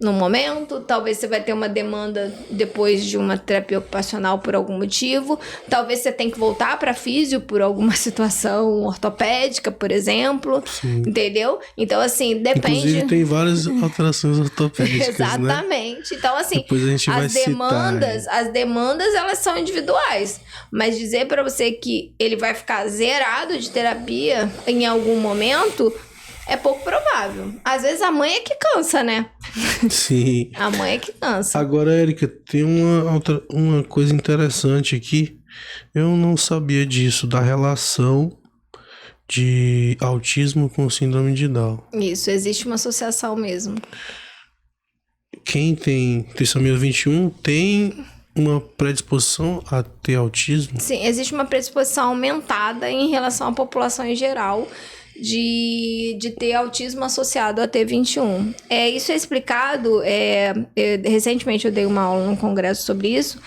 num momento, talvez você vai ter uma demanda depois de uma terapia ocupacional por algum motivo, talvez você tenha que voltar para físio por alguma situação ortopédica, por exemplo, Sim. Entendeu? Então, assim, depende... Inclusive, tem várias alterações ortopédicas, Exatamente. Né? Então, assim, depois a gente vai as demandas, elas são individuais, mas dizer para você que ele vai ficar zerado de terapia em algum momento... é pouco provável. Às vezes a mãe é que cansa, né? Sim. A mãe é que cansa. Agora, Érica, tem uma coisa interessante aqui. Eu não sabia disso, da relação de autismo com síndrome de Down. Isso, existe uma associação mesmo. Quem tem trissomia 21 tem uma predisposição a ter autismo? Sim, existe uma predisposição aumentada em relação à população em geral de ter autismo associado a T21. Isso é explicado, recentemente eu dei uma aula num congresso sobre isso,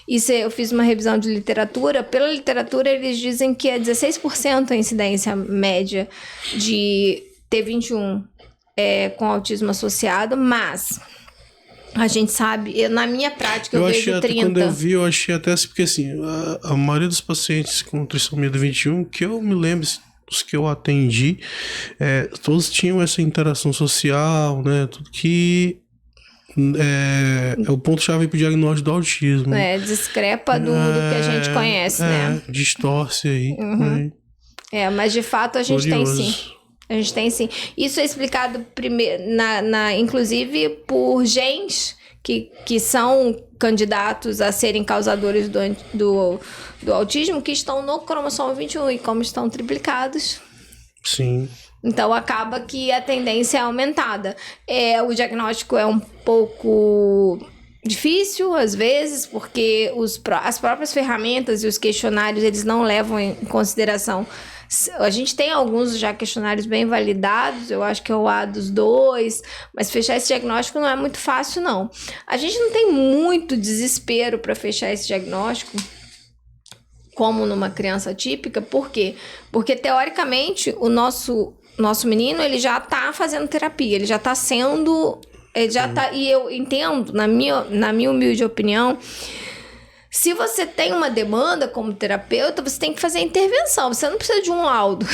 eu fiz uma revisão de literatura. Pela literatura, eles dizem que é 16% a incidência média de T21 com autismo associado, mas a gente sabe, na minha prática eu vejo 30%. Quando eu vi, eu achei até assim, porque assim, a maioria dos pacientes com trissomia do 21, que eu me lembro, os que eu atendi, todos tinham essa interação social, né, tudo que é o ponto-chave pro diagnóstico do autismo. Discrepa do que a gente conhece, né? Distorce aí. Uhum. Mas de fato a gente tem sim. A gente tem sim. Isso é explicado primeiro, inclusive por genes que são candidatos a serem causadores do autismo, que estão no cromossomo 21, e como estão triplicados. Sim. Então acaba que a tendência é aumentada. O diagnóstico é um pouco difícil, às vezes, porque as próprias ferramentas e os questionários, eles não levam em consideração. A gente tem alguns já questionários bem validados, eu acho que é o ADOS-2, mas fechar esse diagnóstico não é muito fácil, não. A gente não tem muito desespero para fechar esse diagnóstico, como numa criança atípica. Por quê? Porque, teoricamente, o nosso menino, ele já está fazendo terapia, ele já está sendo... e eu entendo, na minha humilde opinião, se você tem uma demanda como terapeuta, você tem que fazer intervenção. Você não precisa de um laudo,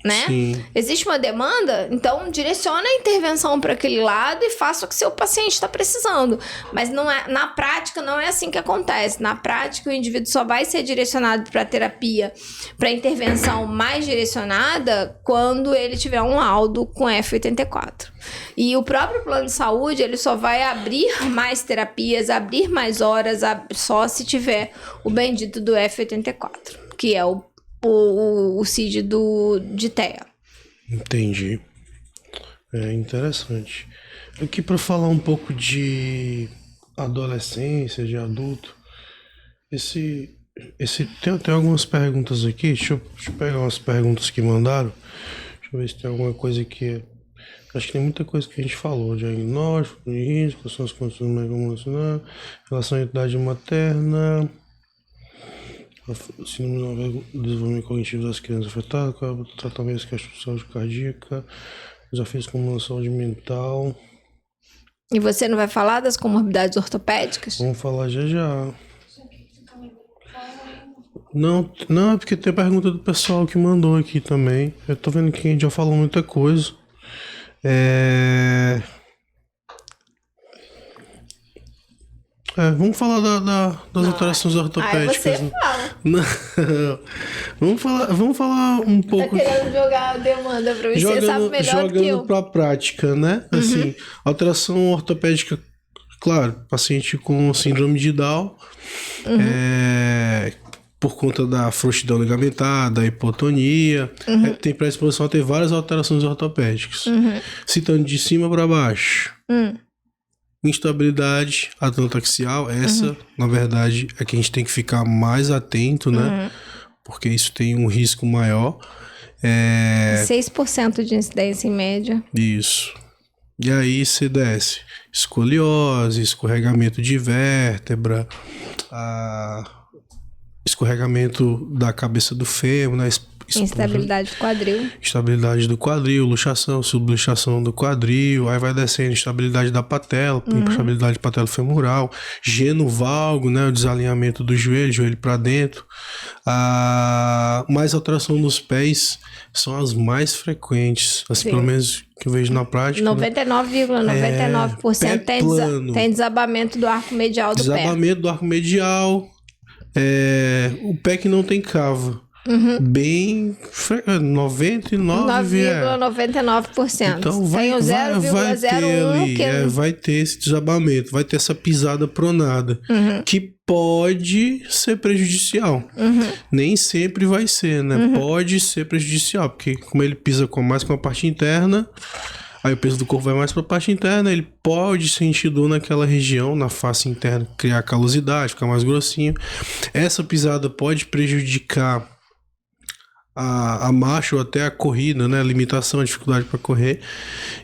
né? Sim. Existe uma demanda, então direciona a intervenção para aquele lado e faça o que seu paciente está precisando. Mas na prática não é assim que acontece. Na prática, o indivíduo só vai ser direcionado para terapia, para intervenção mais direcionada, quando ele tiver um laudo com F84. E o próprio plano de saúde, ele só vai abrir mais terapias, abrir mais horas, só se tiver o bendito do F84, que é o CID de TEA. Entendi. Interessante. Aqui para falar um pouco de adolescência, de adulto, tem algumas perguntas aqui. Deixa eu pegar umas perguntas que mandaram. Deixa eu ver se tem alguma coisa que... Acho que tem muita coisa que a gente falou. Diagnóstico, de risco, são as condições mais comuns, relação à idade materna, síndrome do desenvolvimento cognitivo das crianças afetadas, tratamento de questão de saúde cardíaca, desafios como a saúde mental. E você não vai falar das comorbidades ortopédicas? Vamos falar já. Não, é porque tem a pergunta do pessoal que mandou aqui também. Eu tô vendo que a gente já falou muita coisa. Vamos falar das alterações ortopédicas. Aí você fala. Não. Vamos falar um pouco. Tá querendo jogar a demanda pra você, sabe melhor do que eu. Jogando pra prática, né? Uhum. Assim, alteração ortopédica, claro, paciente com síndrome de Down, por conta da frouxidão ligamentar, da hipotonia, tem predisposição a ter várias alterações ortopédicas. Citando de cima para baixo. Instabilidade atlantoaxial, essa, na verdade, é que a gente tem que ficar mais atento, né? Porque isso tem um risco maior. 6% de incidência em média. Isso. E aí você desce. Escoliose, escorregamento de vértebra, escorregamento da cabeça do fêmur, né? Instabilidade do quadril. Estabilidade do quadril, luxação, subluxação do quadril, aí vai descendo, estabilidade da patela, estabilidade patelo-femoral, geno-valgo, né, o desalinhamento do joelho para dentro. Mais alteração nos pés são as mais frequentes, assim, pelo menos que eu vejo na prática. 99,99% tem desabamento do arco medial do pé. Desabamento do arco medial, o pé que não tem cava. bem 9,99%. Então vai ter vai ter esse desabamento, vai ter essa pisada pronada, que pode ser prejudicial. Nem sempre vai ser, né? Pode ser prejudicial, porque como ele pisa mais com a parte interna, aí o peso do corpo vai mais para a parte interna, ele pode sentir dor naquela região, na face interna, criar calosidade, ficar mais grossinho. Essa pisada pode prejudicar a marcha ou até a corrida, né? A limitação, a dificuldade para correr.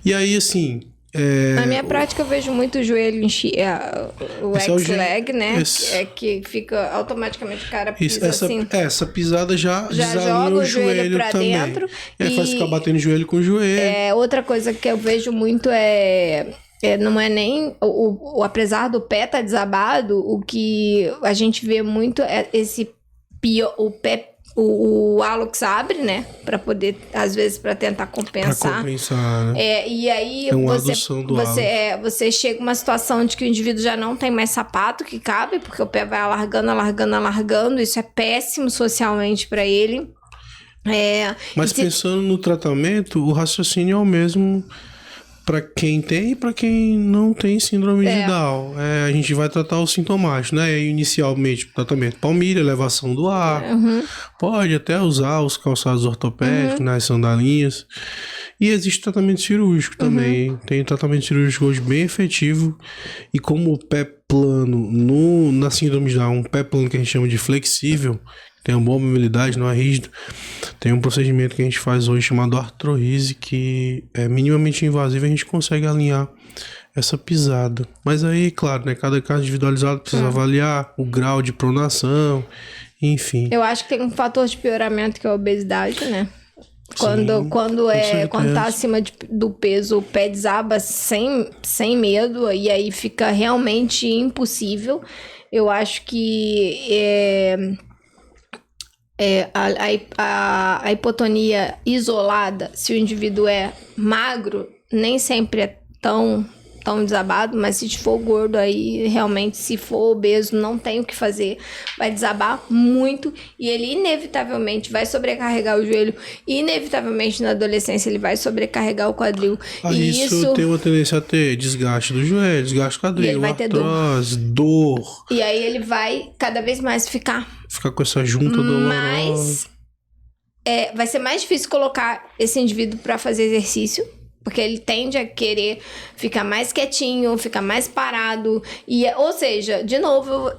E aí, assim... Na minha prática eu vejo muito o joelho o X-leg, né? Que fica automaticamente o cara pisa essa pisada já joga o joelho pra também. dentro. E faz ficar batendo o joelho com o joelho. Outra coisa que eu vejo muito não é nem apesar do pé tá desabado, o que a gente vê muito é o pé, o hálux abre, né? Pra poder, às vezes, pra tentar compensar. Pra compensar, né? E aí você chega uma situação de que o indivíduo já não tem mais sapato que cabe, porque o pé vai alargando. Isso é péssimo socialmente pra ele. Mas pensando no tratamento, o raciocínio é o mesmo para quem tem e para quem não tem síndrome de Down. A gente vai tratar os sintomáticos, né? Inicialmente, tratamento palmilha, elevação do ar. Pode até usar os calçados ortopédicos, né? As sandalinhas. E existe tratamento cirúrgico também. Tem tratamento cirúrgico hoje bem efetivo. E como o pé plano, na síndrome de Down, um pé plano que a gente chama de flexível, tem uma boa mobilidade, não é rígido. Tem um procedimento que a gente faz hoje chamado artrorese, que é minimamente invasivo e a gente consegue alinhar essa pisada. Mas aí, claro, né, cada caso individualizado precisa avaliar o grau de pronação, enfim. Eu acho que tem um fator de pioramento que é a obesidade, né? Quando tá acima do peso, o pé desaba sem medo, e aí fica realmente impossível. Eu acho que a hipotonia isolada, se o indivíduo é magro, nem sempre é tão desabado, mas se for gordo aí, realmente, se for obeso, não tem o que fazer, vai desabar muito e ele inevitavelmente vai sobrecarregar o joelho, inevitavelmente na adolescência ele vai sobrecarregar o quadril. Isso tem uma tendência a ter desgaste do joelho, desgaste do quadril, artrose, dor. E aí ele vai cada vez mais ficar com essa junta dolorosa. Mas vai ser mais difícil colocar esse indivíduo para fazer exercício, porque ele tende a querer ficar mais quietinho, ficar mais parado. Ou seja, de novo,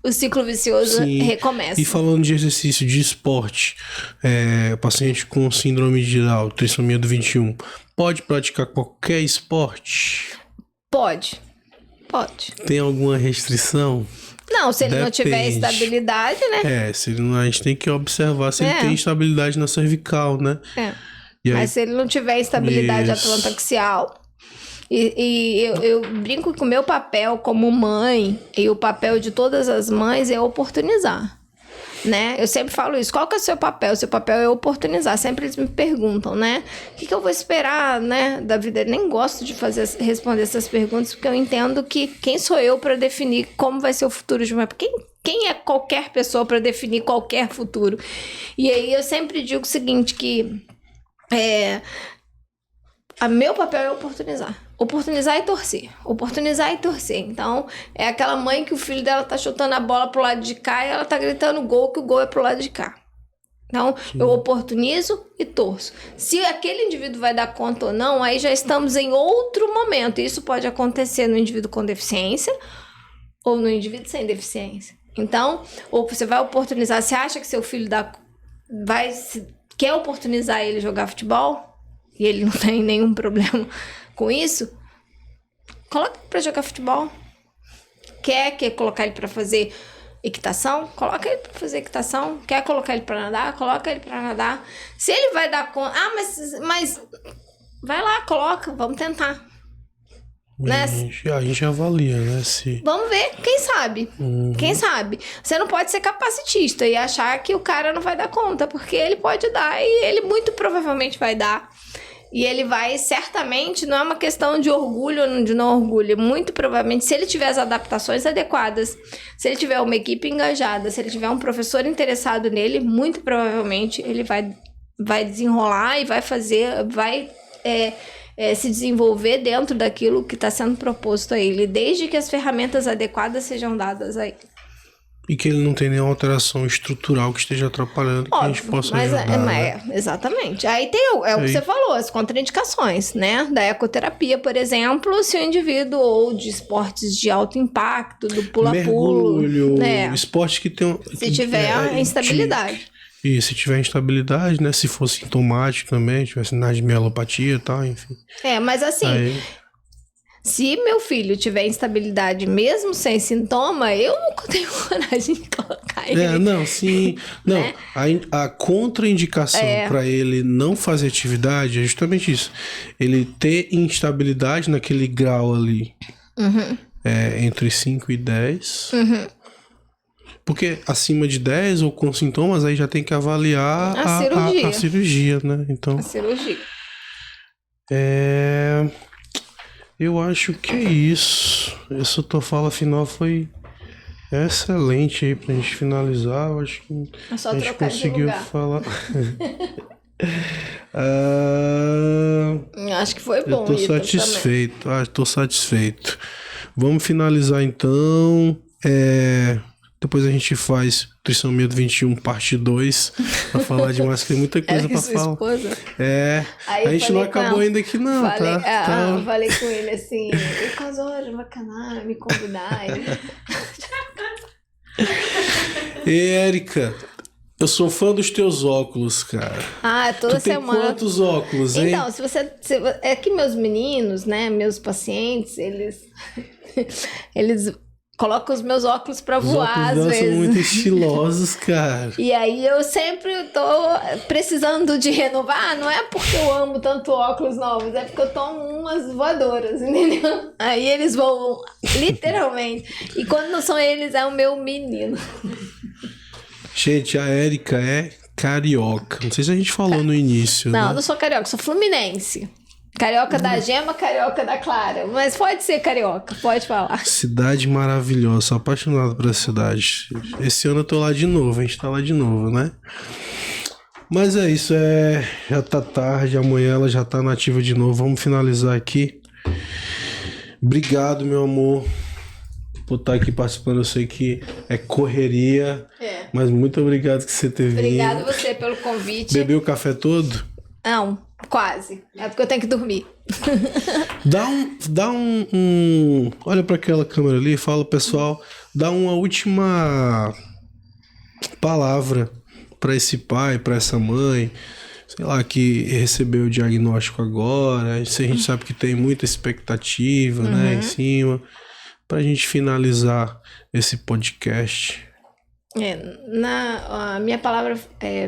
o ciclo vicioso recomeça. E falando de exercício de esporte, paciente com síndrome de Down, trissomia do 21, pode praticar qualquer esporte? Pode. Tem alguma restrição? Não, se ele não tiver estabilidade, né? A gente tem que observar se ele tem estabilidade na cervical, né? Mas se ele não tiver estabilidade atlantoaxial, e eu brinco que o meu papel como mãe, e o papel de todas as mães é oportunizar, né? Eu sempre falo isso. Qual que é o seu papel? O seu papel é oportunizar. Sempre eles me perguntam, né? O que eu vou esperar, né, da vida? Eu nem gosto de responder essas perguntas, porque eu entendo que quem sou eu para definir como vai ser o futuro de uma... Quem é qualquer pessoa para definir qualquer futuro? E aí eu sempre digo o seguinte, que meu papel é oportunizar. Oportunizar e torcer. Então, é aquela mãe que o filho dela tá chutando a bola pro lado de cá e ela tá gritando gol, que o gol é pro lado de cá. Então, eu oportunizo e torço. Se aquele indivíduo vai dar conta ou não, aí já estamos em outro momento. Isso pode acontecer no indivíduo com deficiência ou no indivíduo sem deficiência. Então, ou você vai oportunizar, você acha que seu filho quer oportunizar ele jogar futebol e ele não tem nenhum problema com isso, coloca ele pra jogar futebol. Quer colocar ele pra fazer equitação? Coloca ele pra fazer equitação. Quer colocar ele pra nadar? Coloca ele pra nadar. Se ele vai dar conta... mas vai lá, coloca, vamos tentar. Né? A gente avalia, né? Vamos ver, quem sabe? Quem sabe? Você não pode ser capacitista e achar que o cara não vai dar conta, porque ele pode dar e ele muito provavelmente vai dar. E ele vai, certamente, não é uma questão de orgulho ou de não orgulho. Muito provavelmente, se ele tiver as adaptações adequadas, se ele tiver uma equipe engajada, se ele tiver um professor interessado nele, muito provavelmente ele vai desenrolar e vai fazer, se desenvolver dentro daquilo que está sendo proposto a ele, desde que as ferramentas adequadas sejam dadas a ele. E que ele não tem nenhuma alteração estrutural que esteja atrapalhando, que a gente possa ajudar, né? Exatamente. Aí tem o que você falou, as contraindicações, né? Da ecoterapia, por exemplo, se o indivíduo ou de esportes de alto impacto, do pula-pulo... Mergulho, esporte que tem... Se tiver instabilidade. E se tiver instabilidade, né? Se for sintomático também, tiver sinais de mielopatia e tal, enfim. Mas assim... Aí... Se meu filho tiver instabilidade mesmo sem sintoma, eu nunca tenho coragem de colocar ele. Não, sim. Não, né? A contraindicação para ele não fazer atividade é justamente isso. Ele ter instabilidade naquele grau ali. Entre 5 e 10. Porque acima de 10 ou com sintomas, aí já tem que avaliar a cirurgia, né? Então, a cirurgia. Eu acho que é isso. Essa tua fala final foi excelente aí pra gente finalizar. Eu acho que a gente conseguiu falar. Acho que foi bom. Eu tô satisfeito. Tô satisfeito. Vamos finalizar então. Depois a gente faz Nutrição Medo 21 parte 2 pra falar de mais, que tem muita coisa pra falar. Esposa? A gente não acabou ainda aqui não, tá? Falei com ele assim, e quais horas vai canal, me convidar. E Érica, eu sou fã dos teus óculos, cara. Toda semana. Tem quantos óculos, hein? Então, é que meus meninos, né, meus pacientes, eles coloco os meus óculos pra voar, às vezes. São muito estilosos, cara. E aí eu sempre tô precisando de renovar. Não é porque eu amo tanto óculos novos, é porque eu tomo umas voadoras, entendeu? Aí eles voam, literalmente. E quando não são eles, é o meu menino. Gente, a Érica é carioca. Não sei se a gente falou no início, Não, né? não sou carioca, sou fluminense. Carioca da Gema, carioca da Clara. Mas pode ser carioca, pode falar. Cidade maravilhosa, sou apaixonado por essa cidade. Esse ano eu tô lá de novo, a gente tá lá de novo, né? Mas é isso, já tá tarde, amanhã ela já tá nativa de novo. Vamos finalizar aqui. Obrigado, meu amor, por estar aqui participando. Eu sei que é correria, mas muito obrigado que você ter vindo. Obrigado você pelo convite. Bebeu o café todo? Não, quase. É porque eu tenho que dormir. Dá um olha para aquela câmera ali e fala, pessoal, dá uma última palavra para esse pai, para essa mãe, sei lá, que recebeu o diagnóstico agora. A gente sabe que tem muita expectativa, né, em cima, pra gente finalizar esse podcast. A minha palavra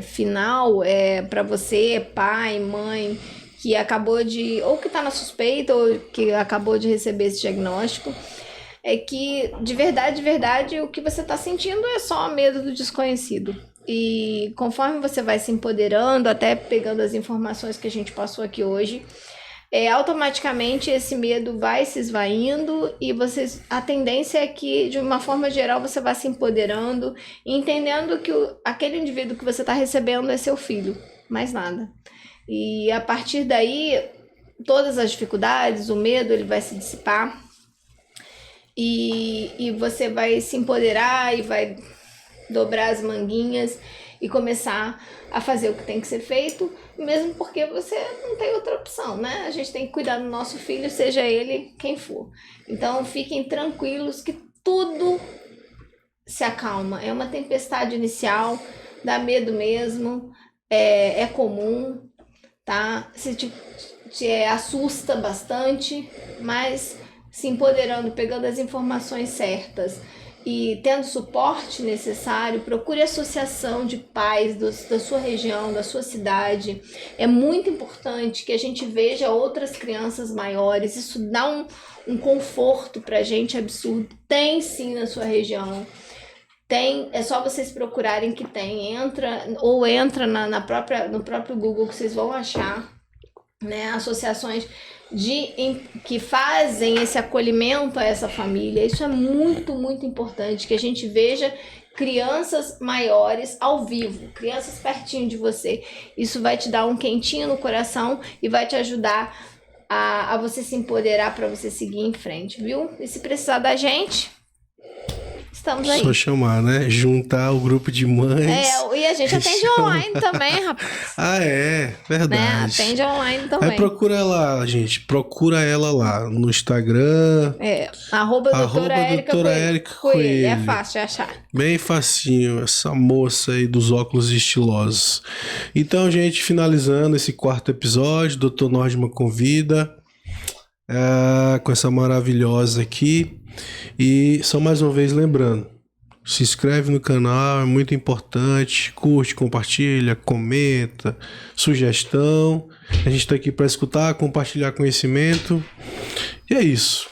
final é para você, pai, mãe, que acabou de, ou que está na suspeita, ou que acabou de receber esse diagnóstico, é que de verdade, o que você está sentindo é só medo do desconhecido. E conforme você vai se empoderando, até pegando as informações que a gente passou aqui hoje, automaticamente esse medo vai se esvaindo e a tendência é que, de uma forma geral, você vai se empoderando e entendendo que aquele indivíduo que você está recebendo é seu filho, mais nada. E a partir daí, todas as dificuldades, o medo, ele vai se dissipar e você vai se empoderar e vai dobrar as manguinhas e começar a fazer o que tem que ser feito, mesmo porque você não tem outra opção, né? A gente tem que cuidar do nosso filho, seja ele quem for. Então, fiquem tranquilos que tudo se acalma. É uma tempestade inicial, dá medo mesmo, é comum, tá? Se te assusta bastante, mas se empoderando, pegando as informações certas e tendo suporte necessário, procure associação de pais da sua região, da sua cidade. É muito importante que a gente veja outras crianças maiores. Isso dá um conforto pra gente absurdo. Tem sim na sua região. Tem, é só vocês procurarem que tem. Entra no próprio Google que vocês vão achar. né, associações que fazem esse acolhimento a essa família. Isso é muito, muito importante, que a gente veja crianças maiores ao vivo, crianças pertinho de você. Isso vai te dar um quentinho no coração e vai te ajudar a você se empoderar para você seguir em frente, viu? E se precisar da gente, estamos aí. Só chamar, né? Juntar o grupo de mães. E a gente atende online também, rapaz. Ah, é? Verdade. Né? Atende online também. Aí procura lá, gente. Procura ela lá no Instagram. @ doutora Érica Coelho. É fácil de achar. Bem facinho, essa moça aí dos óculos estilosos. Então, gente, finalizando esse 4º episódio, Dr. Nordman convida com essa maravilhosa aqui. E só mais uma vez lembrando, se inscreve no canal, é muito importante, curte, compartilha, comenta, sugestão. A gente está aqui para escutar, compartilhar conhecimento. E é isso.